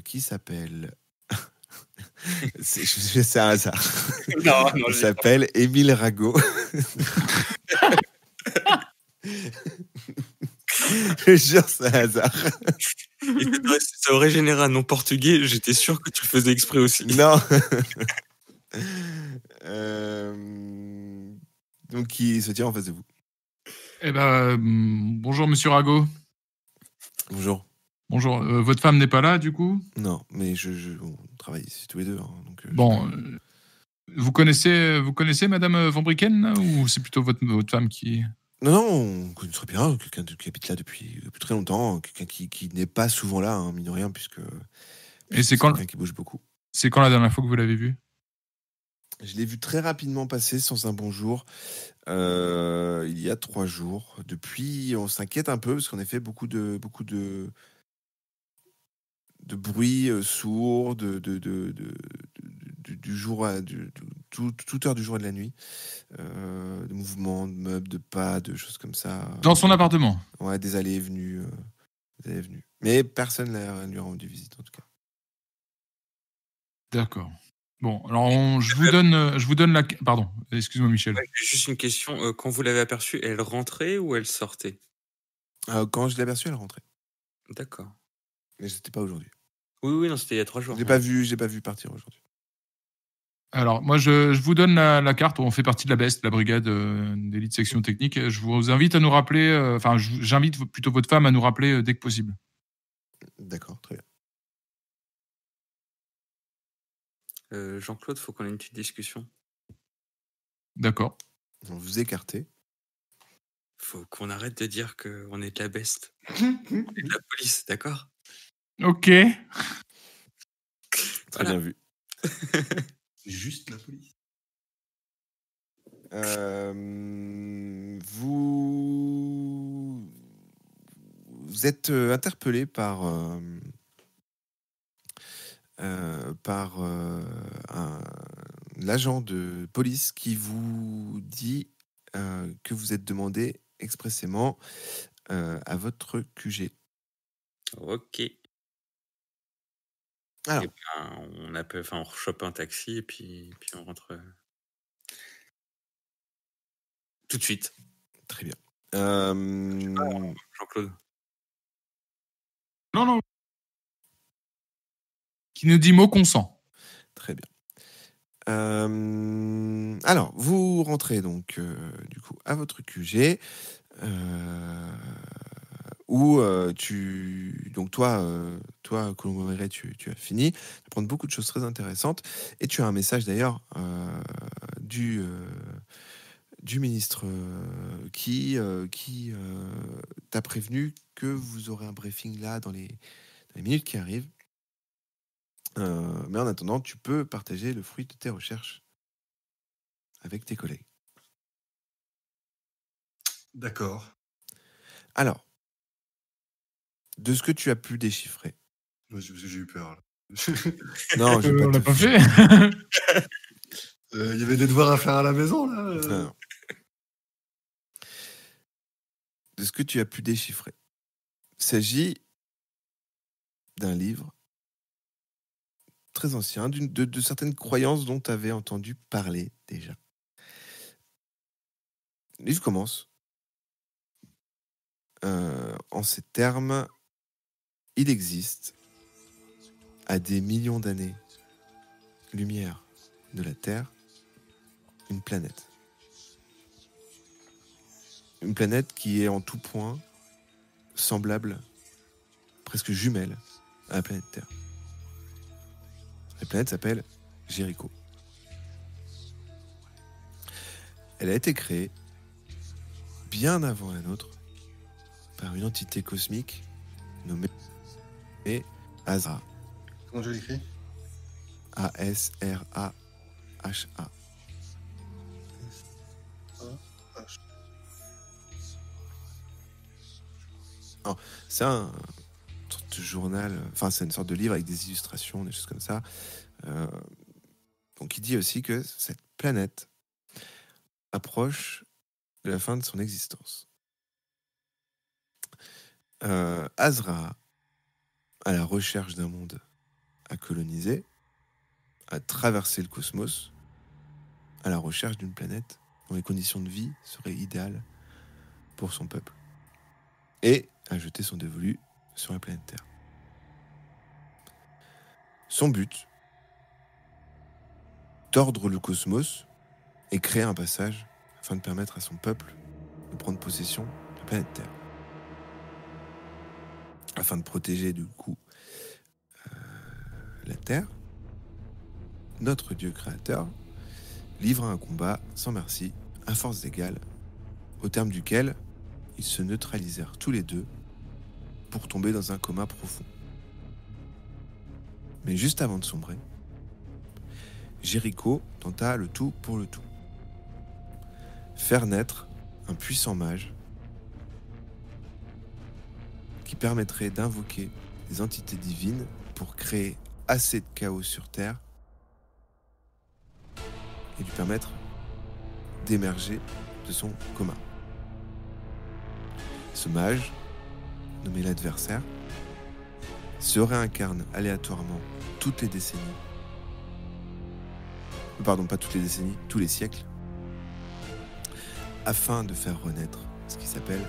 qui s'appelle... c'est un hasard. Non, il s'appelle Émile Rago. Je jure, c'est un hasard. Ça aurait généré un nom portugais, j'étais sûr que tu le faisais exprès aussi. Non. Donc, qui se tient en face de vous. Eh ben, bonjour, monsieur Rago. Bonjour. Bonjour. Votre femme n'est pas là, du coup? Non, mais on travaille ici tous les deux. Hein, donc, bon, vous connaissez Madame Van Bricken, ou c'est plutôt votre femme qui... Non, on connaît très bien quelqu'un qui habite là depuis très longtemps, quelqu'un qui n'est pas souvent là, hein, mine de rien, puisque c'est quelqu'un qui bouge beaucoup. C'est quand la dernière fois que vous l'avez vu? Je l'ai vu très rapidement passer sans un bonjour, il y a 3 jours. Depuis, on s'inquiète un peu, parce qu'en effet, beaucoup de bruit sourd, du jour à toute heure du jour et de la nuit, de mouvements, de meubles, de pas, de choses comme ça. Dans son appartement? Ouais, des allées et venues. Mais personne ne lui a rendu visite, en tout cas. D'accord. Bon, alors je vous donne la... Pardon, excuse-moi Michel. Ouais, juste une question, quand vous l'avez aperçue, elle rentrait ou elle sortait? Quand je l'ai aperçue, elle rentrait. D'accord. Mais c'était pas aujourd'hui. Oui, non, c'était il y a 3 jours. J'ai pas vu partir aujourd'hui. Alors, moi, je vous donne la carte. On fait partie de la BEST, la brigade d'élite section technique. Je vous invite à nous rappeler, j'invite plutôt votre femme à nous rappeler dès que possible. D'accord, très bien. Jean-Claude, faut qu'on ait une petite discussion. D'accord. Vous vous écartez. Faut qu'on arrête de dire qu'on est de la BEST. On est de la police, d'accord? Ok. Très bien vu. C'est juste la police. Vous êtes interpellé par l'agent de police qui vous dit que vous êtes demandé expressément à votre QG. Ok. Alors. Et ben, on rechoppe un taxi et puis on rentre tout de suite. Très bien. Jean-Claude. Non. Qui nous dit mot consent. Très bien. Alors, vous rentrez donc du coup à votre QG où donc toi, Colombo-Maigret, tu as fini. Tu vas prendre beaucoup de choses très intéressantes. Et tu as un message d'ailleurs du ministre qui t'a prévenu que vous aurez un briefing là dans les minutes qui arrivent. Mais en attendant, tu peux partager le fruit de tes recherches avec tes collègues. D'accord. Alors, de ce que tu as pu déchiffrer. J'ai eu peur. Là. Non, on l'a pas fait. Il y avait des devoirs à faire à la maison, là. Non. De ce que tu as pu déchiffrer, il s'agit d'un livre très ancien, de certaines croyances dont tu avais entendu parler déjà. Le livre commence en ces termes. Il existe, à des millions d'années-lumière de la Terre, une planète. Une planète qui est en tout point semblable, presque jumelle, à la planète Terre. La planète s'appelle Jéricho. Elle a été créée bien avant la nôtre par une entité cosmique nommée Azra. Comment je l'écris ? A-S-R-A-H-A. C'est un sorte de journal, enfin c'est une sorte de livre avec des illustrations, des choses comme ça. Donc il dit aussi que cette planète approche de la fin de son existence. Azra, à la recherche d'un monde à coloniser, à traverser le cosmos, à la recherche d'une planète dont les conditions de vie seraient idéales pour son peuple, et à jeter son dévolu sur la planète Terre. Son but, tordre le cosmos et créer un passage afin de permettre à son peuple de prendre possession de la planète Terre. Afin de protéger du coup la Terre, notre Dieu créateur livre un combat sans merci, à force d'égale, au terme duquel ils se neutralisèrent tous les deux pour tomber dans un coma profond. Mais juste avant de sombrer, Jéricho tenta le tout pour le tout. Faire naître un puissant mage qui permettrait d'invoquer des entités divines pour créer assez de chaos sur Terre et lui permettre d'émerger de son coma. Ce mage, nommé l'adversaire, se réincarne aléatoirement toutes les décennies. Pardon, pas toutes les décennies, tous les siècles, afin de faire renaître ce qui s'appelle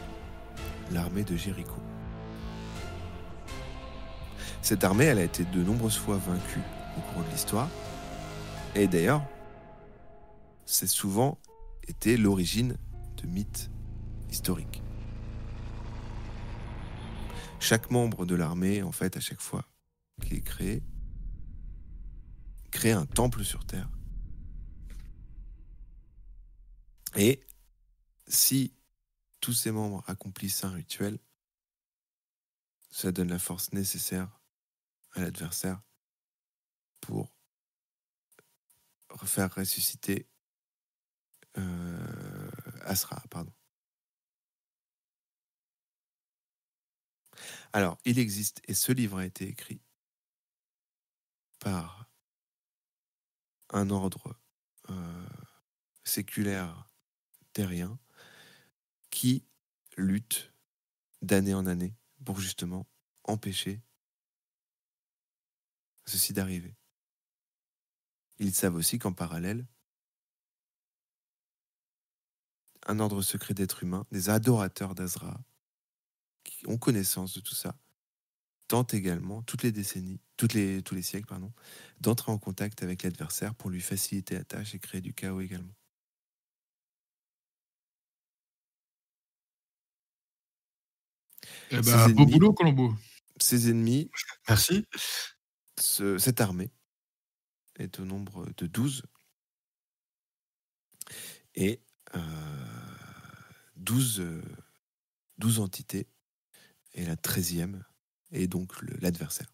l'armée de Jéricho. Cette armée, elle a été de nombreuses fois vaincue au cours de l'histoire, et d'ailleurs, c'est souvent été l'origine de mythes historiques. Chaque membre de l'armée, en fait, à chaque fois qu'il est créé, crée un temple sur Terre. Et si tous ces membres accomplissent un rituel, ça donne la force nécessaire à l'adversaire pour faire ressusciter Azra, pardon. Alors, il existe, et ce livre a été écrit par un ordre séculaire terrien qui lutte d'année en année pour justement empêcher ceci d'arriver. Ils savent aussi qu'en parallèle, un ordre secret d'êtres humains, des adorateurs d'Azra, qui ont connaissance de tout ça, tentent également, tous les siècles, d'entrer en contact avec l'adversaire pour lui faciliter la tâche et créer du chaos également. Eh ben, beau boulot, Colombo. Ses ennemis, Merci. cette armée est au nombre de 12. Et 12 entités. Et la 13e est donc l'adversaire.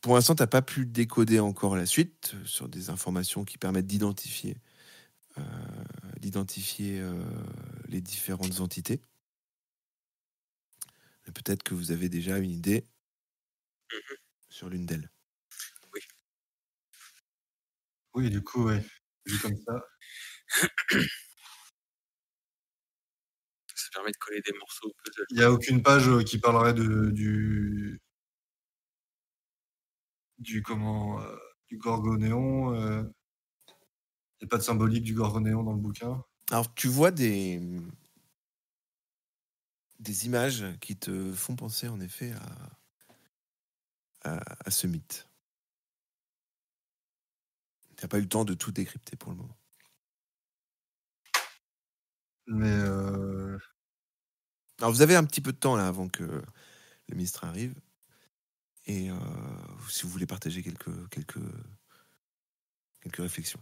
Pour l'instant, tu n'as pas pu décoder encore la suite sur des informations qui permettent d'identifier les différentes entités. Mais peut-être que vous avez déjà une idée sur l'une d'elles. Oui. Oui, du coup, ouais. Vu comme ça. Ça permet de coller des morceaux au puzzle. Il n'y a aucune page qui parlerait du gorgonéon. Il n'y a pas de symbolique du gorgonéon dans le bouquin. Alors, tu vois des images qui te font penser en effet à ce mythe. Tu n'as pas eu le temps de tout décrypter pour le moment. Mais alors, vous avez un petit peu de temps là avant que le ministre arrive. Et si vous voulez partager quelques réflexions.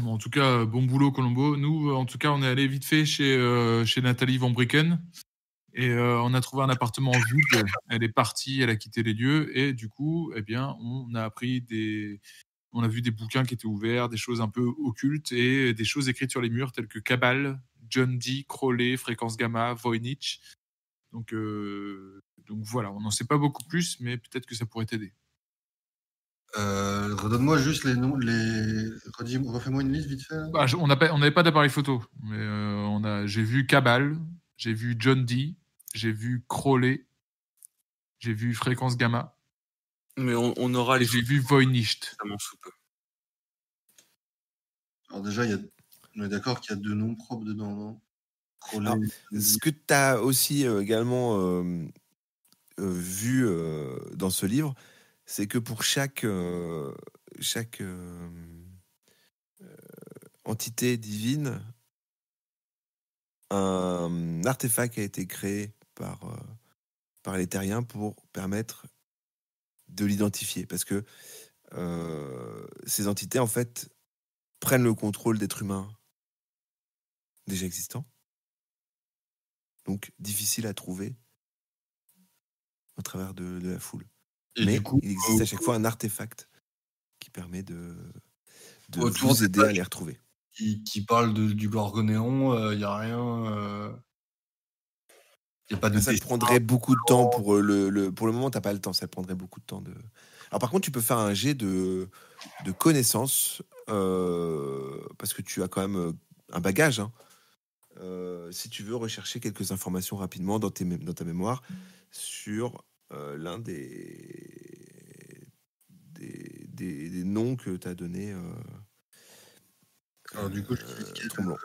Bon, en tout cas, bon boulot, Colombo. Nous, en tout cas, on est allé vite fait chez Nathalie Van Bricken. Et on a trouvé un appartement vide. Elle est partie, elle a quitté les lieux. Et du coup, eh bien, on a vu des bouquins qui étaient ouverts, des choses un peu occultes et des choses écrites sur les murs telles que Cabal, John Dee, Crowley, Fréquence Gamma, Voynich. Donc voilà, on n'en sait pas beaucoup plus, mais peut-être que ça pourrait t'aider. redonne-moi juste les noms, refais-moi une liste vite fait. Là. Bah, on n'avait pas d'appareil photo, mais j'ai vu Cabal, j'ai vu John Dee, j'ai vu Crowley, j'ai vu Fréquence Gamma. Mais on aura les. J'ai vu Voynich. Ça m'en sous peu. Alors déjà, on est d'accord qu'il y a 2 noms propres dedans, non? Crowley, alors, ce que tu as aussi également vu dans ce livre, c'est que pour chaque entité divine, un artefact a été créé par les terriens pour permettre de l'identifier. Parce que ces entités, en fait, prennent le contrôle d'êtres humains déjà existants. Donc, difficile à trouver au travers de la foule. Et mais du coup, il existe à chaque fois un artefact qui permet de autour vous aider à les retrouver. Qui parle du gorgonéon, il n'y a rien. Il n'y a pas de ça te prendrait beaucoup de temps pour le moment, tu n'as pas le temps, ça te prendrait beaucoup de temps de. Alors par contre, tu peux faire un jet de connaissances parce que tu as quand même un bagage. Hein. Si tu veux rechercher quelques informations rapidement dans ta mémoire sur l'un des noms que tu as donné. Alors du coup, Tremblant.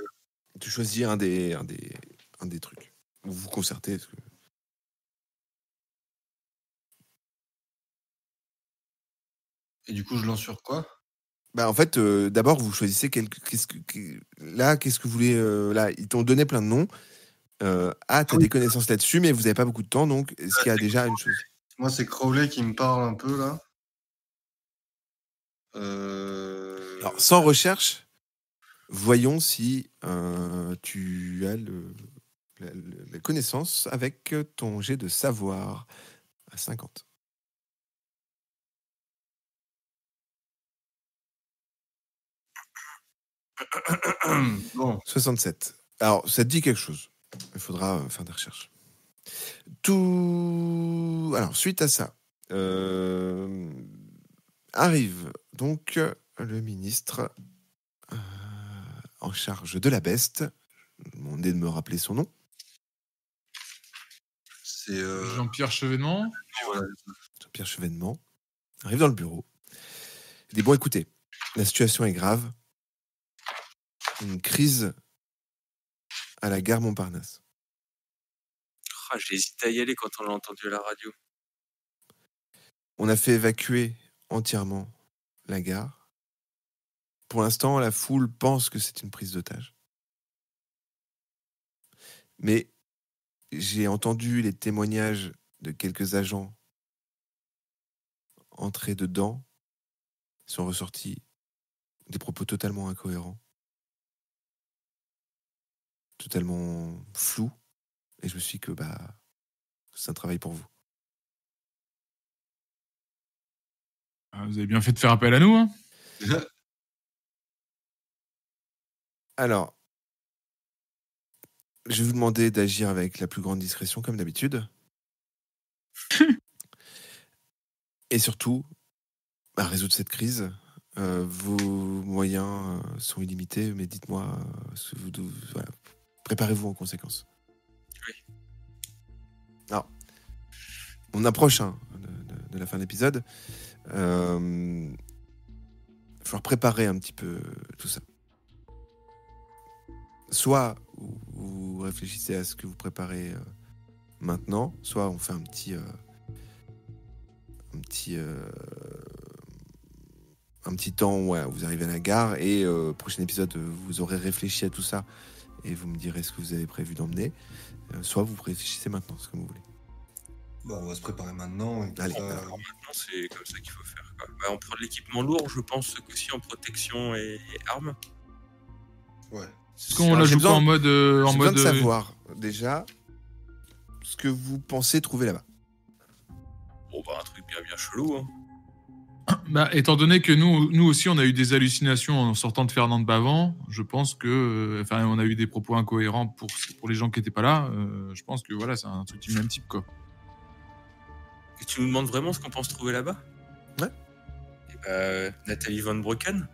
Tu choisis un des trucs. Vous vous concertez. Et du coup, je lance sur quoi? Bah en fait, d'abord vous choisissez qu'est-ce que vous voulez. Là, ils t'ont donné plein de noms. T'as des connaissances là-dessus, mais vous n'avez pas beaucoup de temps, donc est-ce qu'il y a déjà une chose? Moi, c'est Crowley qui me parle un peu là. Alors, sans recherche, voyons si tu as la connaissance avec ton jet de savoir à 50. Bon. 67. Alors, ça te dit quelque chose. Il faudra faire des recherches. Alors, suite à ça, arrive donc le ministre en charge de la Beste. Je vais demander de me rappeler son nom. C'est Jean-Pierre Chevènement. Voilà. Jean-Pierre Chevènement arrive dans le bureau. Il dit, bon, écoutez, la situation est grave. Une crise à la gare Montparnasse. J'ai hésité à y aller quand on l'a entendu à la radio. On a fait évacuer entièrement la gare. Pour l'instant, la foule pense que c'est une prise d'otage. Mais j'ai entendu les témoignages de quelques agents entrés dedans, sont ressortis des propos totalement incohérents, totalement flous, et je me suis dit que c'est un travail pour vous. Vous avez bien fait de faire appel à nous, hein. Alors, je vais vous demander d'agir avec la plus grande discrétion, comme d'habitude. Et surtout, résoudre cette crise. Vos moyens sont illimités, mais dites-moi, voilà, préparez-vous en conséquence. Oui. Alors, on approche de la fin de l'épisode. Il va falloir préparer un petit peu tout ça. Soit vous réfléchissez à ce que vous préparez maintenant, soit on fait un petit temps où vous arrivez à la gare et prochain épisode vous aurez réfléchi à tout ça et vous me direz ce que vous avez prévu d'emmener. Soit vous réfléchissez maintenant, c'est comme vous voulez. Bon, on va se préparer maintenant. Et allez. Alors maintenant, c'est comme ça qu'il faut faire, quoi. On prend de l'équipement lourd, je pense, aussi en protection et armes. Ouais. Est-ce qu'on la joue pas en mode... j'ai besoin de savoir déjà ce que vous pensez trouver là-bas. Bon, un truc bien chelou, hein. Étant donné que nous aussi, on a eu des hallucinations en sortant de Fernand de Bavent, je pense que... on a eu des propos incohérents pour les gens qui n'étaient pas là. Je pense que voilà, c'est un truc du même type, quoi. Et tu nous demandes vraiment ce qu'on pense trouver là-bas ? Ouais. Et Nathalie Von Broeken ?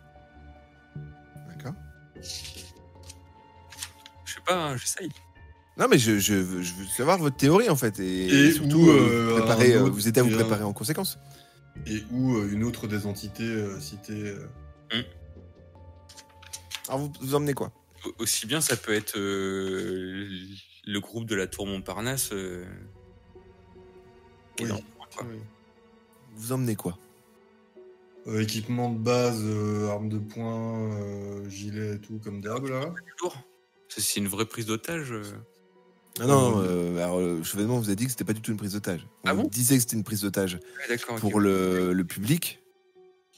D'accord. Je sais pas, j'essaye. Non, mais je veux savoir votre théorie, en fait. Et surtout, vous aider à vous préparer en conséquence. Et ou une autre des entités citées. Alors, vous emmenez quoi ? Aussi bien, ça peut être le groupe de la Tour Montparnasse. Oui. Quoi. Oui. Vous emmenez quoi ? Équipement de base, armes de poing, gilet et tout, comme d'hab, là. Lourd. C'est une vraie prise d'otage. Non, alors le chevènement vous a dit que c'était pas du tout une prise d'otage. On disait que c'était une prise d'otage pour le public,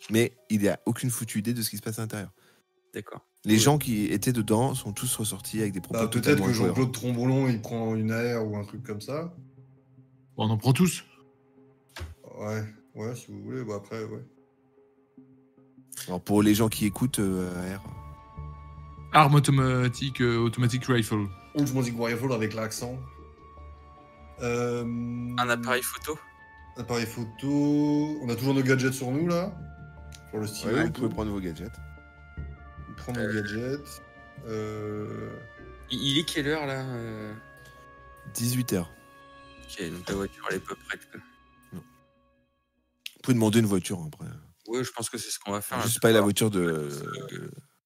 mais il n'y a aucune foutue idée de ce qui se passe à l'intérieur. D'accord. Les gens qui étaient dedans sont tous ressortis avec des propos totalement peut-être que Jean-Claude Trombolon, il prend une AR ou un truc comme ça. Bon, on en prend tous. Ouais, si vous voulez. Après, ouais. Alors pour les gens qui écoutent, AR... Arme automatique, automatic rifle. Automatic rifle avec l'accent. Un appareil photo. Appareil photo. On a toujours nos gadgets sur nous, là. Pour le stylo. Ouais, vous pouvez prendre vos gadgets. Prendre nos gadgets. Il est quelle heure, là 18h. Ok, donc la voiture, elle est pas prête, quoi. Non. Vous pouvez demander une voiture, après. Ouais, je pense que c'est ce qu'on va faire. Juste pas la voiture de...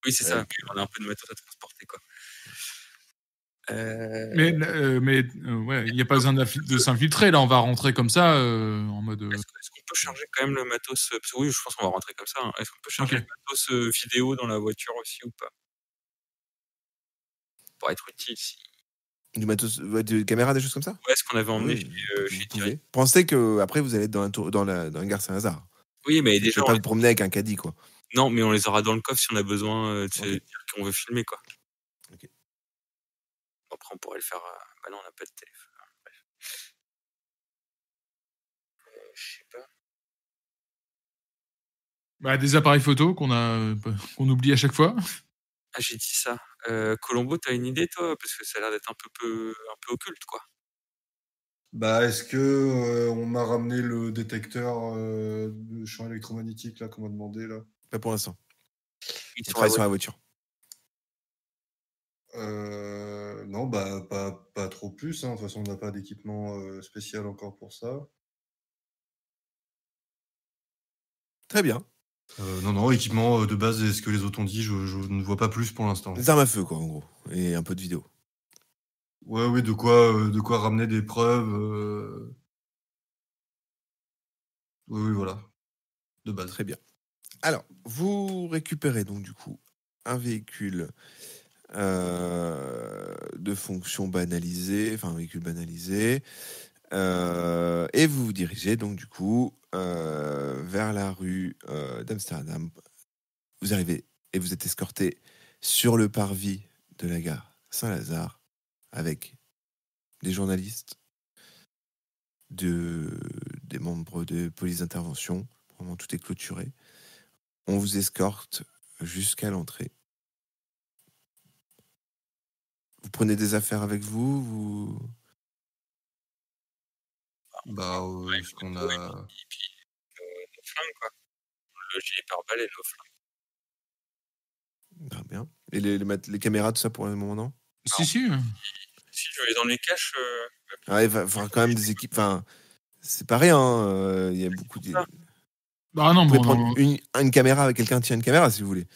Oui, c'est ça. On a un peu de matos à transporter, quoi. Mais il n'y a pas besoin de s'infiltrer, là. On va rentrer comme ça, en mode... Est-ce qu'on peut charger quand même le matos parce que oui, je pense qu'on va rentrer comme ça. Hein. Est-ce qu'on peut charger le matos vidéo dans la voiture aussi ou pas ? Pour être utile, si... Du matos, de caméra, des choses comme ça ? Ouais, ce qu'on avait emmené chez Thierry. Pensez qu'après, vous allez être dans la gare Saint-Lazare. Oui, mais déjà... Je ne vais pas vous promener avec un caddie, quoi. Non, mais on les aura dans le coffre si on a besoin de dire qu'on veut filmer, quoi. Ok. Après, on pourrait le faire... non, on n'a pas de téléphone. Bref. Je sais pas. Des appareils photo qu'on oublie à chaque fois. Ah, j'ai dit ça. Colombo, t'as une idée, toi ? Parce que ça a l'air d'être un peu occulte, quoi. Est-ce que on m'a ramené le détecteur de champ électromagnétique, là, qu'on m'a demandé, là ? Pas pour l'instant. Il travaille sur la voiture. Non, pas trop plus. Hein. De toute façon, on n'a pas d'équipement spécial encore pour ça. Très bien. Non, équipement de base, est-ce que les autres ont dit, je ne vois pas plus pour l'instant. Des armes à feu, quoi, en gros. Et un peu de vidéo. Ouais, de quoi ramener des preuves. Oui, voilà. De base. Très bien. Alors, vous récupérez donc, du coup, un véhicule de fonction banalisée, enfin véhicule banalisé, et vous vous dirigez donc du coup vers la rue d'Amsterdam. Vous arrivez et vous êtes escorté sur le parvis de la gare Saint-Lazare avec des journalistes, des membres de police d'intervention. Vraiment, tout est clôturé. On vous escorte jusqu'à l'entrée. Vous prenez des affaires avec vous. Bah, ce qu'on a. Et puis, nos flingues, quoi. Le gilet pare-balles et nos flingues. Très bien. Et les caméras, tout ça pour le moment, non? Si. Si je vais dans les caches. Il va falloir quand même des équipes. Enfin, c'est pas rien. Il y a beaucoup de. Bah non, vous pouvez prendre une caméra avec quelqu'un qui tient une caméra si vous voulez.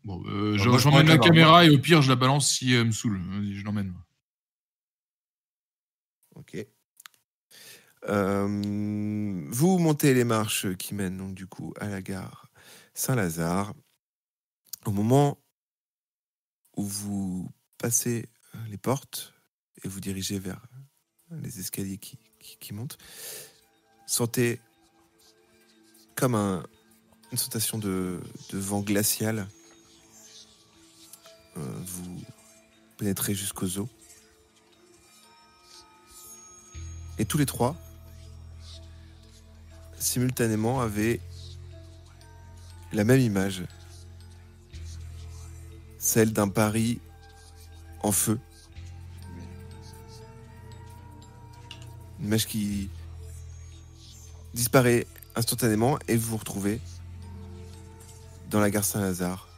Bon, j'emmène la caméra et au pire, je la balance si elle me saoule. Vas-y, je l'emmène. Ok. Vous montez les marches qui mènent donc du coup à la gare Saint-Lazare. Au moment où vous passez les portes et vous dirigez vers les escaliers qui montent, sentez comme une sensation de vent glacial. Vous pénétrez jusqu'aux os. Et tous les trois, simultanément, avaient la même image. Celle d'un Paris en feu. Une image qui disparaît instantanément et vous vous retrouvez dans la gare Saint-Lazare,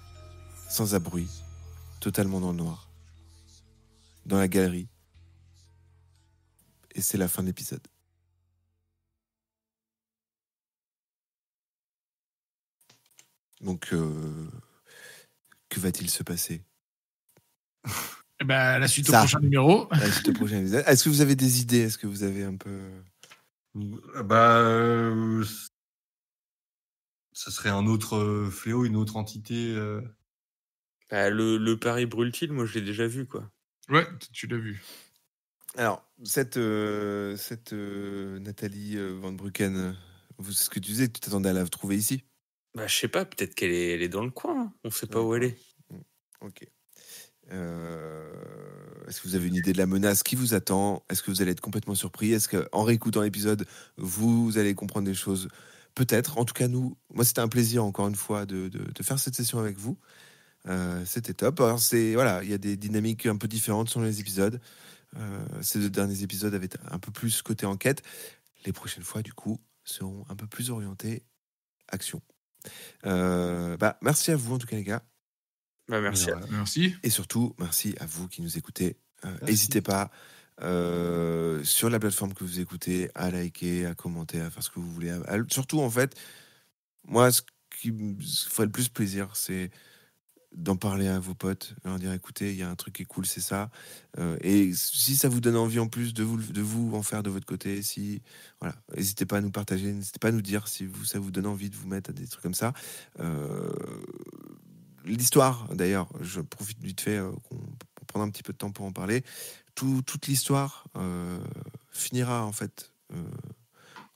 sans un bruit, totalement dans le noir, dans la galerie. Et c'est la fin de l'épisode. Donc, que va-t-il se passer? La suite au prochain numéro. La suite au prochain épisode. Est-ce que vous avez des idées? Est-ce que vous avez un peu... Ça serait un autre fléau, une autre entité. Le Paris brûle-t-il? Moi, je l'ai déjà vu, quoi. Ouais, tu l'as vu. Alors, cette Nathalie Van Brucken, ce que tu disais, tu t'attendais à la trouver ici? Je sais pas, peut-être qu'elle est dans le coin. Hein. On sait pas où elle est. Ok. Est-ce que vous avez une idée de la menace qui vous attend? Est-ce que vous allez être complètement surpris? Est-ce qu'en réécoutant l'épisode, vous allez comprendre des choses? Peut-être. En tout cas, moi, c'était un plaisir, encore une fois, de faire cette session avec vous. C'était top. Alors, il y a des dynamiques un peu différentes sur les épisodes. Ces 2 derniers épisodes avaient un peu plus côté enquête. Les prochaines fois, du coup, seront un peu plus orientés action. Merci à vous, en tout cas, les gars. Merci. Et surtout, merci à vous qui nous écoutez. N'hésitez pas, sur la plateforme que vous écoutez, à liker, à commenter, à faire ce que vous voulez. Surtout, en fait, moi, ce qui me ferait le plus plaisir, c'est d'en parler à vos potes, leur dire écoutez, il y a un truc qui est cool, c'est ça. Et si ça vous donne envie en plus de vous en faire de votre côté, n'hésitez pas à nous partager, n'hésitez pas à nous dire si ça vous donne envie de vous mettre à des trucs comme ça. L'histoire, d'ailleurs, je profite vite fait pour prendre un petit peu de temps pour en parler. Toute l'histoire finira en fait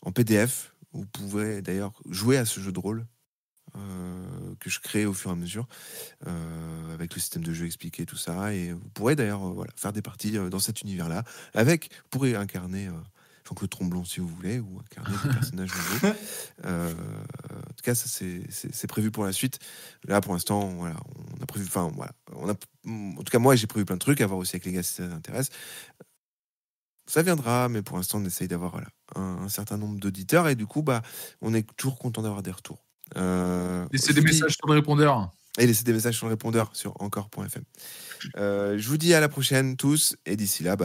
en PDF. Vous pouvez d'ailleurs jouer à ce jeu de rôle que je crée au fur et à mesure avec le système de jeu expliqué, tout ça. Et vous pourrez d'ailleurs faire des parties dans cet univers-là. Vous pourrez incarner Jean-Claude Tromblon si vous voulez, ou incarner des personnages nouveaux. En tout cas, ça c'est prévu pour la suite. Là, pour l'instant, on a prévu. En tout cas, moi, j'ai prévu plein de trucs à voir aussi avec les gars si ça vous intéresse. Ça viendra, mais pour l'instant, on essaye d'avoir un certain nombre d'auditeurs et du coup, on est toujours content d'avoir des retours. Laissez des messages sur le répondeur. Et laissez des messages sur le répondeur sur encore.fm. Je vous dis à la prochaine tous, et d'ici là,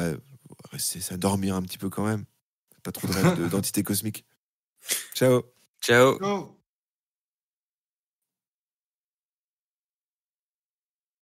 restez à dormir un petit peu quand même. Pas trop de rêve d'entité cosmique. Ciao. Ciao. Ciao.